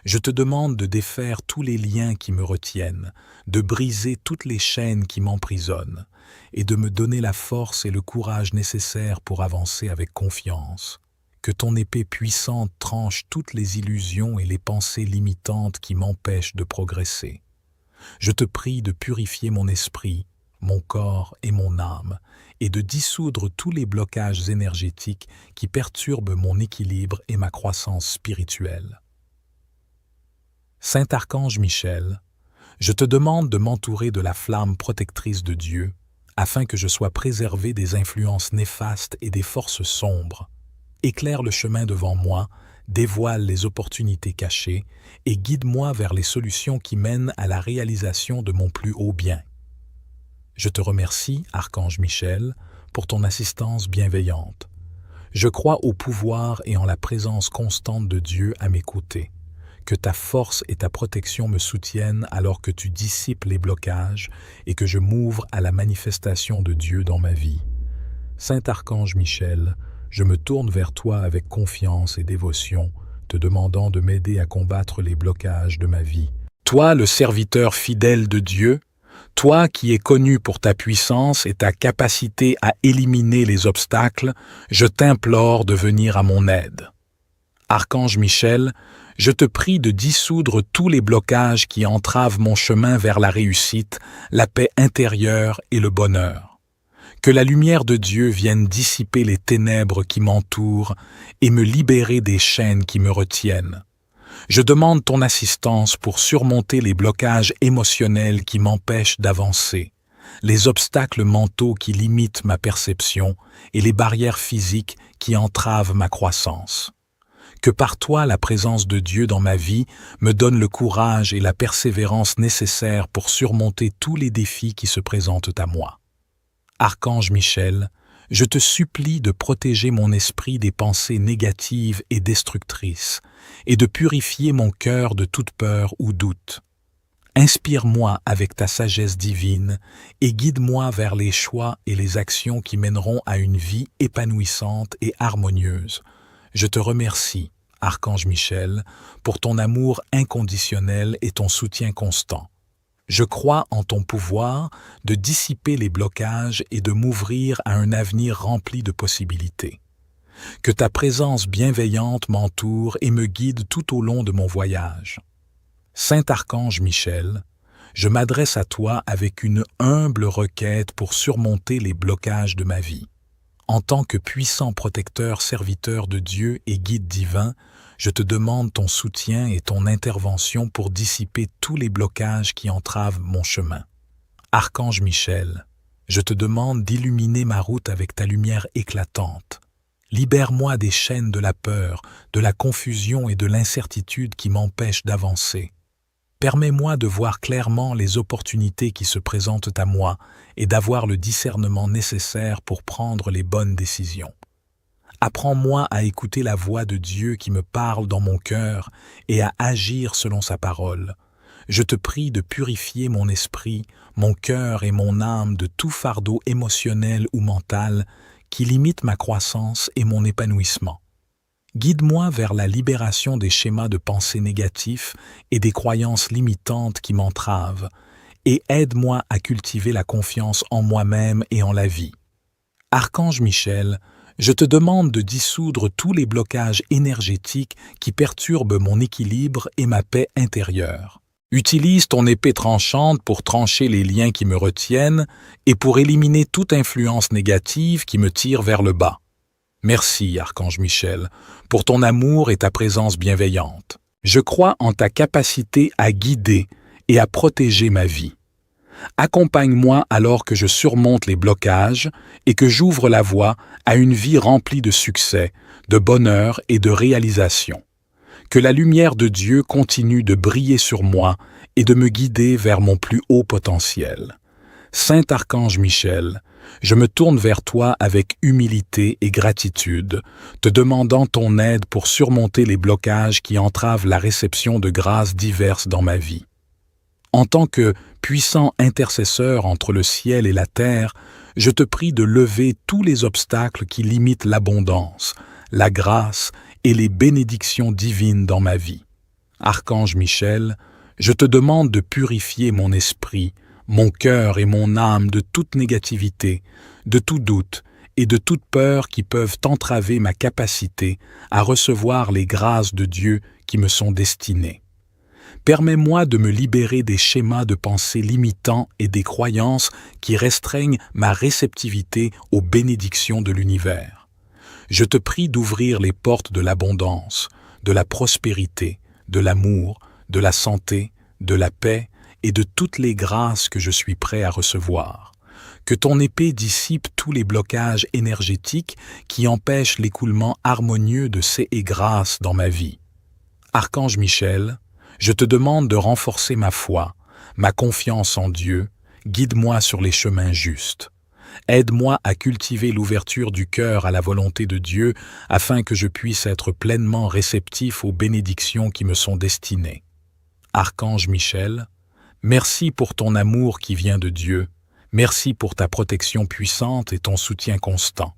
Je te demande de défaire tous les liens qui me retiennent, de briser toutes les chaînes qui m'emprisonnent, et de me donner la force et le courage nécessaires pour avancer avec confiance. Que ton épée puissante tranche toutes les illusions et les pensées limitantes qui m'empêchent de progresser. Je te prie de purifier mon esprit, mon corps et mon âme, et de dissoudre tous les blocages énergétiques qui perturbent mon équilibre et ma croissance spirituelle. Saint Archange Michel, je te demande de m'entourer de la flamme protectrice de Dieu, afin que je sois préservé des influences néfastes et des forces sombres. Éclaire le chemin devant moi, dévoile les opportunités cachées et guide-moi vers les solutions qui mènent à la réalisation de mon plus haut bien. Je te remercie, Archange Michel, pour ton assistance bienveillante. Je crois au pouvoir et en la présence constante de Dieu à mes côtés. Que ta force et ta protection me soutiennent alors que tu dissipes les blocages et que je m'ouvre à la manifestation de Dieu dans ma vie. Saint Archange Michel, je me tourne vers toi avec confiance et dévotion, te demandant de m'aider à combattre les blocages de ma vie. Toi, le serviteur fidèle de Dieu, toi qui es connu pour ta puissance et ta capacité à éliminer les obstacles, je t'implore de venir à mon aide. Archange Michel, je te prie de dissoudre tous les blocages qui entravent mon chemin vers la réussite, la paix intérieure et le bonheur. Que la lumière de Dieu vienne dissiper les ténèbres qui m'entourent et me libérer des chaînes qui me retiennent. Je demande ton assistance pour surmonter les blocages émotionnels qui m'empêchent d'avancer, les obstacles mentaux qui limitent ma perception et les barrières physiques qui entravent ma croissance. Que par toi la présence de Dieu dans ma vie me donne le courage et la persévérance nécessaires pour surmonter tous les défis qui se présentent à moi. Archange Michel, je te supplie de protéger mon esprit des pensées négatives et destructrices et de purifier mon cœur de toute peur ou doute. Inspire-moi avec ta sagesse divine et guide-moi vers les choix et les actions qui mèneront à une vie épanouissante et harmonieuse. Je te remercie, Archange Michel, pour ton amour inconditionnel et ton soutien constant. Je crois en ton pouvoir de dissiper les blocages et de m'ouvrir à un avenir rempli de possibilités. Que ta présence bienveillante m'entoure et me guide tout au long de mon voyage. Saint Archange Michel, je m'adresse à toi avec une humble requête pour surmonter les blocages de ma vie. En tant que puissant protecteur, serviteur de Dieu et guide divin, je te demande ton soutien et ton intervention pour dissiper tous les blocages qui entravent mon chemin. Archange Michel, je te demande d'illuminer ma route avec ta lumière éclatante. Libère-moi des chaînes de la peur, de la confusion et de l'incertitude qui m'empêchent d'avancer. Permets-moi de voir clairement les opportunités qui se présentent à moi et d'avoir le discernement nécessaire pour prendre les bonnes décisions. Apprends-moi à écouter la voix de Dieu qui me parle dans mon cœur et à agir selon sa parole. Je te prie de purifier mon esprit, mon cœur et mon âme de tout fardeau émotionnel ou mental qui limite ma croissance et mon épanouissement. Guide-moi vers la libération des schémas de pensée négatifs et des croyances limitantes qui m'entravent, et aide-moi à cultiver la confiance en moi-même et en la vie. Archange Michel, je te demande de dissoudre tous les blocages énergétiques qui perturbent mon équilibre et ma paix intérieure. Utilise ton épée tranchante pour trancher les liens qui me retiennent et pour éliminer toute influence négative qui me tire vers le bas. Merci, Archange Michel, pour ton amour et ta présence bienveillante. Je crois en ta capacité à guider et à protéger ma vie. Accompagne-moi alors que je surmonte les blocages et que j'ouvre la voie à une vie remplie de succès, de bonheur et de réalisation. Que la lumière de Dieu continue de briller sur moi et de me guider vers mon plus haut potentiel. Saint Archange Michel, je me tourne vers toi avec humilité et gratitude, te demandant ton aide pour surmonter les blocages qui entravent la réception de grâces diverses dans ma vie. En tant que puissant intercesseur entre le ciel et la terre, je te prie de lever tous les obstacles qui limitent l'abondance, la grâce et les bénédictions divines dans ma vie. Archange Michel, je te demande de purifier mon esprit, mon cœur et mon âme de toute négativité, de tout doute et de toute peur qui peuvent entraver ma capacité à recevoir les grâces de Dieu qui me sont destinées. Permets-moi de me libérer des schémas de pensée limitants et des croyances qui restreignent ma réceptivité aux bénédictions de l'univers. Je te prie d'ouvrir les portes de l'abondance, de la prospérité, de l'amour, de la santé, de la paix et de toutes les grâces que je suis prêt à recevoir. Que ton épée dissipe tous les blocages énergétiques qui empêchent l'écoulement harmonieux de ces grâces dans ma vie. Archange Michel, je te demande de renforcer ma foi, ma confiance en Dieu, guide-moi sur les chemins justes. Aide-moi à cultiver l'ouverture du cœur à la volonté de Dieu afin que je puisse être pleinement réceptif aux bénédictions qui me sont destinées. Archange Michel, merci pour ton amour qui vient de Dieu, merci pour ta protection puissante et ton soutien constant.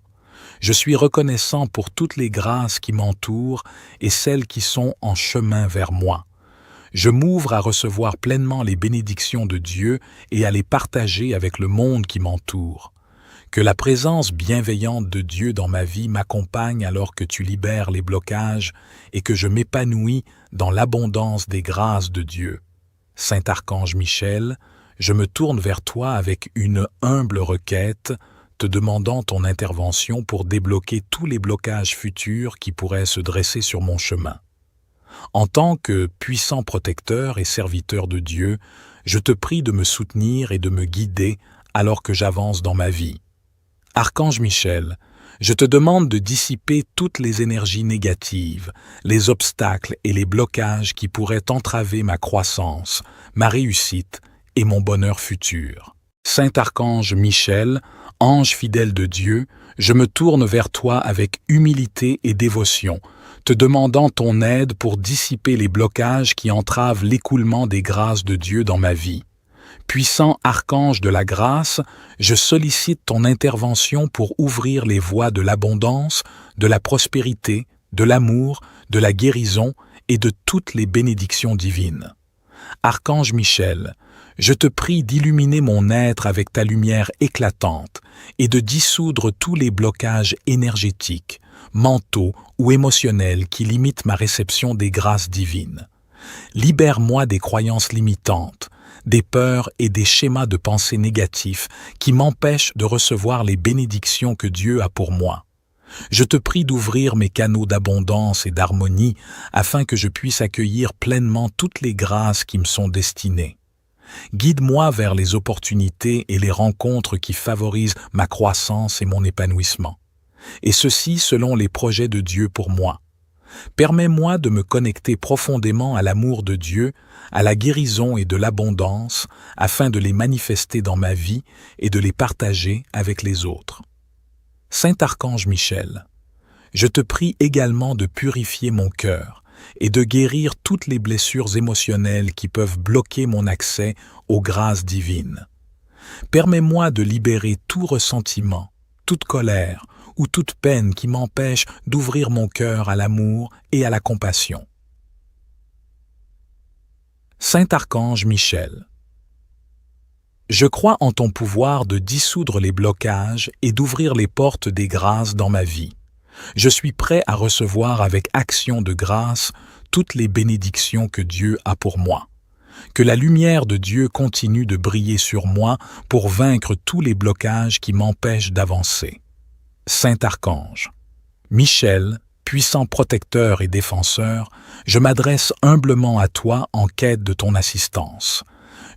Je suis reconnaissant pour toutes les grâces qui m'entourent et celles qui sont en chemin vers moi. Je m'ouvre à recevoir pleinement les bénédictions de Dieu et à les partager avec le monde qui m'entoure. Que la présence bienveillante de Dieu dans ma vie m'accompagne alors que tu libères les blocages et que je m'épanouis dans l'abondance des grâces de Dieu. Saint Archange Michel, je me tourne vers toi avec une humble requête, te demandant ton intervention pour débloquer tous les blocages futurs qui pourraient se dresser sur mon chemin. En tant que puissant protecteur et serviteur de Dieu, je te prie de me soutenir et de me guider alors que j'avance dans ma vie. Archange Michel, je te demande de dissiper toutes les énergies négatives, les obstacles et les blocages qui pourraient entraver ma croissance, ma réussite et mon bonheur futur. Saint Archange Michel, ange fidèle de Dieu, je me tourne vers toi avec humilité et dévotion, te demandant ton aide pour dissiper les blocages qui entravent l'écoulement des grâces de Dieu dans ma vie. Puissant archange de la grâce, je sollicite ton intervention pour ouvrir les voies de l'abondance, de la prospérité, de l'amour, de la guérison et de toutes les bénédictions divines. Archange Michel, je te prie d'illuminer mon être avec ta lumière éclatante et de dissoudre tous les blocages énergétiques, mentaux ou émotionnels qui limitent ma réception des grâces divines. Libère-moi des croyances limitantes, des peurs et des schémas de pensée négatifs qui m'empêchent de recevoir les bénédictions que Dieu a pour moi. Je te prie d'ouvrir mes canaux d'abondance et d'harmonie afin que je puisse accueillir pleinement toutes les grâces qui me sont destinées. Guide-moi vers les opportunités et les rencontres qui favorisent ma croissance et mon épanouissement. Et ceci selon les projets de Dieu pour moi. Permets-moi de me connecter profondément à l'amour de Dieu, à la guérison et de l'abondance, afin de les manifester dans ma vie et de les partager avec les autres. Saint Archange Michel, je te prie également de purifier mon cœur et de guérir toutes les blessures émotionnelles qui peuvent bloquer mon accès aux grâces divines. Permets-moi de libérer tout ressentiment, toute colère ou toute peine qui m'empêche d'ouvrir mon cœur à l'amour et à la compassion. Saint Archange Michel, je crois en ton pouvoir de dissoudre les blocages et d'ouvrir les portes des grâces dans ma vie. Je suis prêt à recevoir avec action de grâce toutes les bénédictions que Dieu a pour moi. Que la lumière de Dieu continue de briller sur moi pour vaincre tous les blocages qui m'empêchent d'avancer. Saint Archange Michel, puissant protecteur et défenseur, je m'adresse humblement à toi en quête de ton assistance.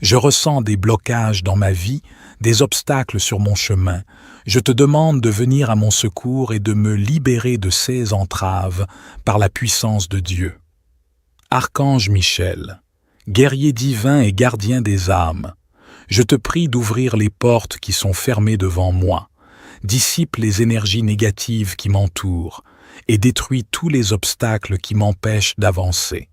Je ressens des blocages dans ma vie, des obstacles sur mon chemin. Je te demande de venir à mon secours et de me libérer de ces entraves par la puissance de Dieu. Archange Michel, guerrier divin et gardien des âmes, je te prie d'ouvrir les portes qui sont fermées devant moi, dissipe les énergies négatives qui m'entourent et détruis tous les obstacles qui m'empêchent d'avancer.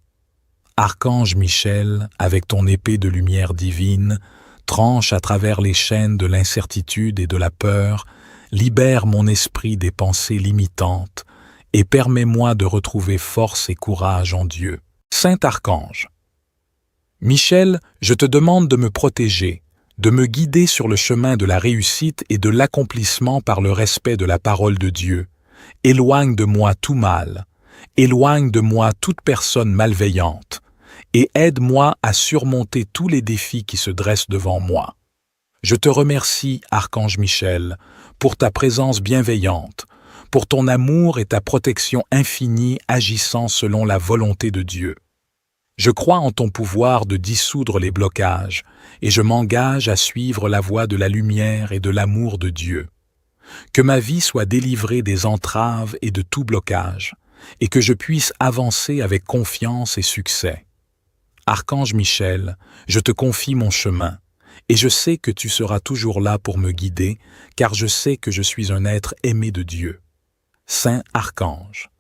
Archange Michel, avec ton épée de lumière divine, tranche à travers les chaînes de l'incertitude et de la peur, libère mon esprit des pensées limitantes et permets-moi de retrouver force et courage en Dieu. Saint Archange Michel, je te demande de me protéger, de me guider sur le chemin de la réussite et de l'accomplissement par le respect de la parole de Dieu. Éloigne de moi tout mal, éloigne de moi toute personne malveillante, et aide-moi à surmonter tous les défis qui se dressent devant moi. Je te remercie, Archange Michel, pour ta présence bienveillante, pour ton amour et ta protection infinie agissant selon la volonté de Dieu. Je crois en ton pouvoir de dissoudre les blocages, et je m'engage à suivre la voie de la lumière et de l'amour de Dieu. Que ma vie soit délivrée des entraves et de tout blocage, et que je puisse avancer avec confiance et succès. Archange Michel, je te confie mon chemin, et je sais que tu seras toujours là pour me guider, car je sais que je suis un être aimé de Dieu. Saint Archange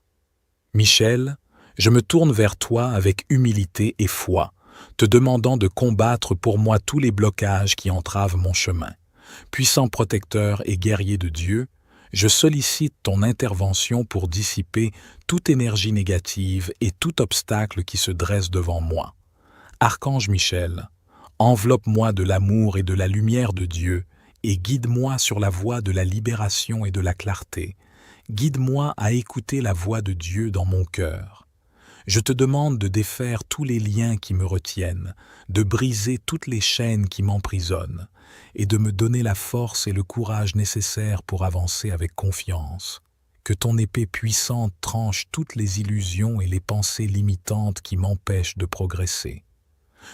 Michel, je me tourne vers toi avec humilité et foi, te demandant de combattre pour moi tous les blocages qui entravent mon chemin. Puissant protecteur et guerrier de Dieu, je sollicite ton intervention pour dissiper toute énergie négative et tout obstacle qui se dresse devant moi. Archange Michel, enveloppe-moi de l'amour et de la lumière de Dieu et guide-moi sur la voie de la libération et de la clarté. Guide-moi à écouter la voix de Dieu dans mon cœur. Je te demande de défaire tous les liens qui me retiennent, de briser toutes les chaînes qui m'emprisonnent, et de me donner la force et le courage nécessaires pour avancer avec confiance. Que ton épée puissante tranche toutes les illusions et les pensées limitantes qui m'empêchent de progresser.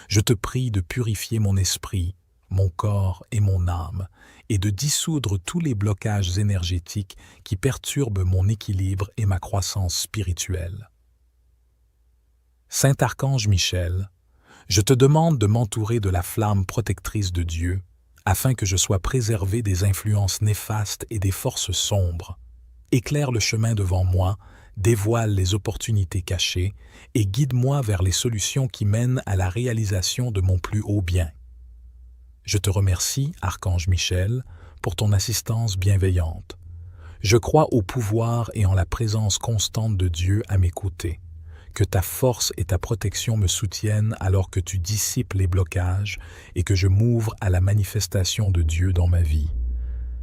Je te prie de purifier mon esprit, mon corps et mon âme, et de dissoudre tous les blocages énergétiques qui perturbent mon équilibre et ma croissance spirituelle. Saint Archange Michel, je te demande de m'entourer de la flamme protectrice de Dieu, afin que je sois préservé des influences néfastes et des forces sombres. Éclaire le chemin devant moi, dévoile les opportunités cachées et guide-moi vers les solutions qui mènent à la réalisation de mon plus haut bien. Je te remercie, Archange Michel, pour ton assistance bienveillante. Je crois au pouvoir et en la présence constante de Dieu à mes côtés. Que ta force et ta protection me soutiennent alors que tu dissipes les blocages et que je m'ouvre à la manifestation de Dieu dans ma vie.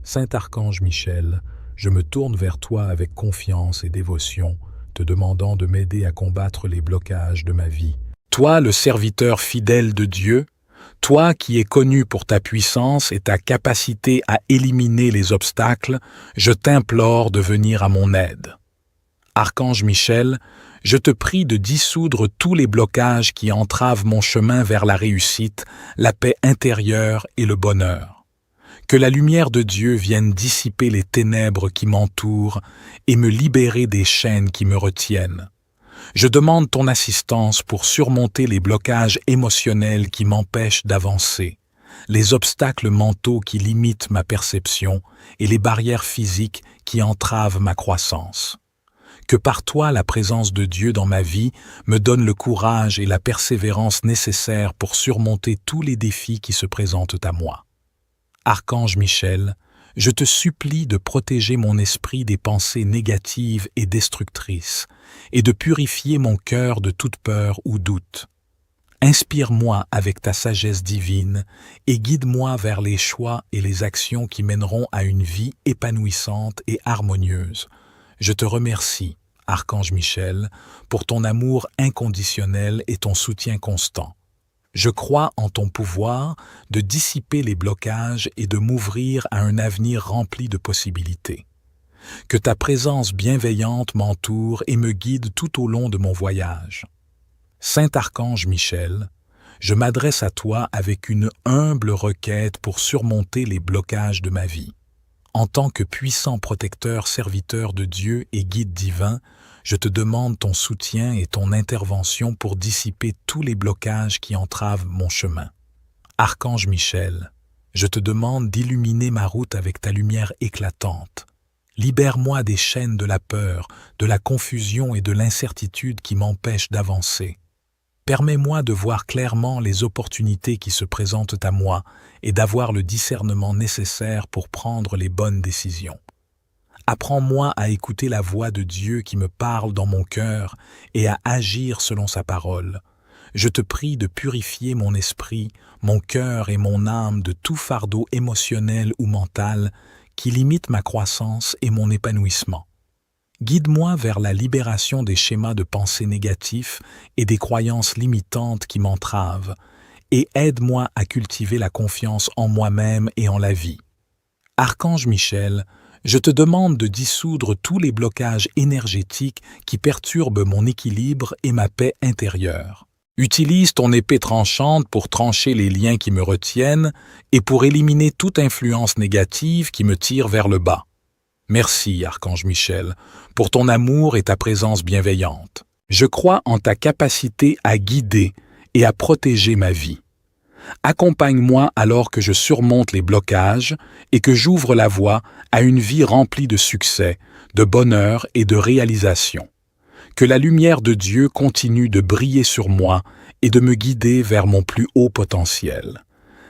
Saint Archange Michel, je me tourne vers toi avec confiance et dévotion, te demandant de m'aider à combattre les blocages de ma vie. Toi, le serviteur fidèle de Dieu, toi qui es connu pour ta puissance et ta capacité à éliminer les obstacles, je t'implore de venir à mon aide. Archange Michel, je te prie de dissoudre tous les blocages qui entravent mon chemin vers la réussite, la paix intérieure et le bonheur. Que la lumière de Dieu vienne dissiper les ténèbres qui m'entourent et me libérer des chaînes qui me retiennent. Je demande ton assistance pour surmonter les blocages émotionnels qui m'empêchent d'avancer, les obstacles mentaux qui limitent ma perception et les barrières physiques qui entravent ma croissance. Que par toi la présence de Dieu dans ma vie me donne le courage et la persévérance nécessaires pour surmonter tous les défis qui se présentent à moi. Archange Michel, je te supplie de protéger mon esprit des pensées négatives et destructrices, et de purifier mon cœur de toute peur ou doute. Inspire-moi avec ta sagesse divine et guide-moi vers les choix et les actions qui mèneront à une vie épanouissante et harmonieuse. Je te remercie, Archange Michel, pour ton amour inconditionnel et ton soutien constant. Je crois en ton pouvoir de dissiper les blocages et de m'ouvrir à un avenir rempli de possibilités. Que ta présence bienveillante m'entoure et me guide tout au long de mon voyage. Saint Archange Michel, je m'adresse à toi avec une humble requête pour surmonter les blocages de ma vie. En tant que puissant protecteur, serviteur de Dieu et guide divin, je te demande ton soutien et ton intervention pour dissiper tous les blocages qui entravent mon chemin. Archange Michel, je te demande d'illuminer ma route avec ta lumière éclatante. Libère-moi des chaînes de la peur, de la confusion et de l'incertitude qui m'empêchent d'avancer. Permets-moi de voir clairement les opportunités qui se présentent à moi et d'avoir le discernement nécessaire pour prendre les bonnes décisions. Apprends-moi à écouter la voix de Dieu qui me parle dans mon cœur et à agir selon sa parole. Je te prie de purifier mon esprit, mon cœur et mon âme de tout fardeau émotionnel ou mental qui limite ma croissance et mon épanouissement. Guide-moi vers la libération des schémas de pensée négatifs et des croyances limitantes qui m'entravent, et aide-moi à cultiver la confiance en moi-même et en la vie. Archange Michel, je te demande de dissoudre tous les blocages énergétiques qui perturbent mon équilibre et ma paix intérieure. Utilise ton épée tranchante pour trancher les liens qui me retiennent et pour éliminer toute influence négative qui me tire vers le bas. Merci, Archange Michel, pour ton amour et ta présence bienveillante. Je crois en ta capacité à guider et à protéger ma vie. Accompagne-moi alors que je surmonte les blocages et que j'ouvre la voie à une vie remplie de succès, de bonheur et de réalisation. Que la lumière de Dieu continue de briller sur moi et de me guider vers mon plus haut potentiel.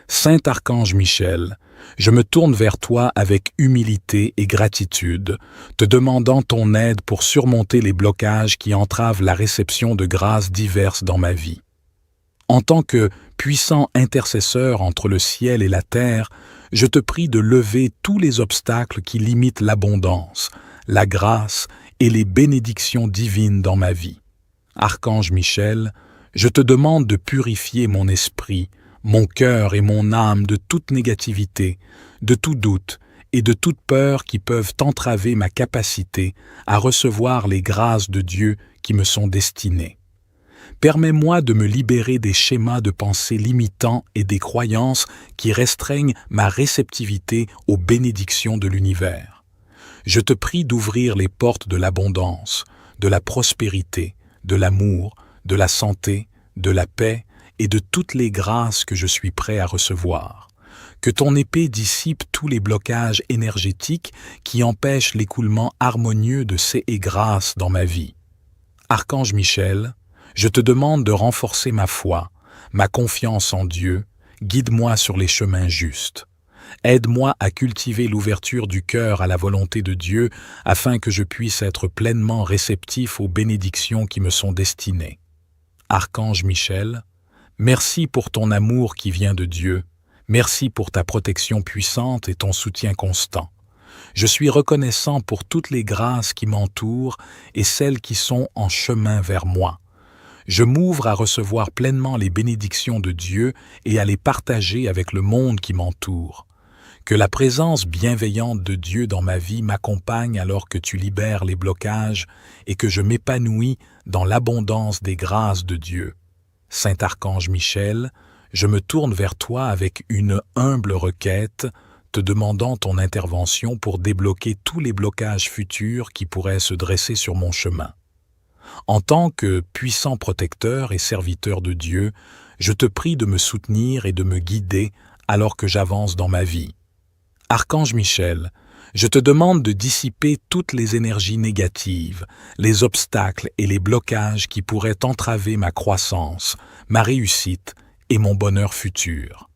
Saint Archange Michel, je me tourne vers toi avec humilité et gratitude, te demandant ton aide pour surmonter les blocages qui entravent la réception de grâces diverses dans ma vie. En tant que puissant intercesseur entre le ciel et la terre, je te prie de lever tous les obstacles qui limitent l'abondance, la grâce et les bénédictions divines dans ma vie. Archange Michel, je te demande de purifier mon esprit, mon cœur et mon âme de toute négativité, de tout doute et de toute peur qui peuvent entraver ma capacité à recevoir les grâces de Dieu qui me sont destinées. Permets-moi de me libérer des schémas de pensée limitants et des croyances qui restreignent ma réceptivité aux bénédictions de l'univers. Je te prie d'ouvrir les portes de l'abondance, de la prospérité, de l'amour, de la santé, de la paix et de toutes les grâces que je suis prêt à recevoir. Que ton épée dissipe tous les blocages énergétiques qui empêchent l'écoulement harmonieux de ces grâces dans ma vie. Archange Michel, je te demande de renforcer ma foi, ma confiance en Dieu, guide-moi sur les chemins justes. Aide-moi à cultiver l'ouverture du cœur à la volonté de Dieu afin que je puisse être pleinement réceptif aux bénédictions qui me sont destinées. Archange Michel, merci pour ton amour qui vient de Dieu, merci pour ta protection puissante et ton soutien constant. Je suis reconnaissant pour toutes les grâces qui m'entourent et celles qui sont en chemin vers moi. Je m'ouvre à recevoir pleinement les bénédictions de Dieu et à les partager avec le monde qui m'entoure. Que la présence bienveillante de Dieu dans ma vie m'accompagne alors que tu libères les blocages et que je m'épanouis dans l'abondance des grâces de Dieu. Saint Archange Michel, je me tourne vers toi avec une humble requête, te demandant ton intervention pour débloquer tous les blocages futurs qui pourraient se dresser sur mon chemin. En tant que puissant protecteur et serviteur de Dieu, je te prie de me soutenir et de me guider alors que j'avance dans ma vie. Archange Michel, je te demande de dissiper toutes les énergies négatives, les obstacles et les blocages qui pourraient entraver ma croissance, ma réussite et mon bonheur futur.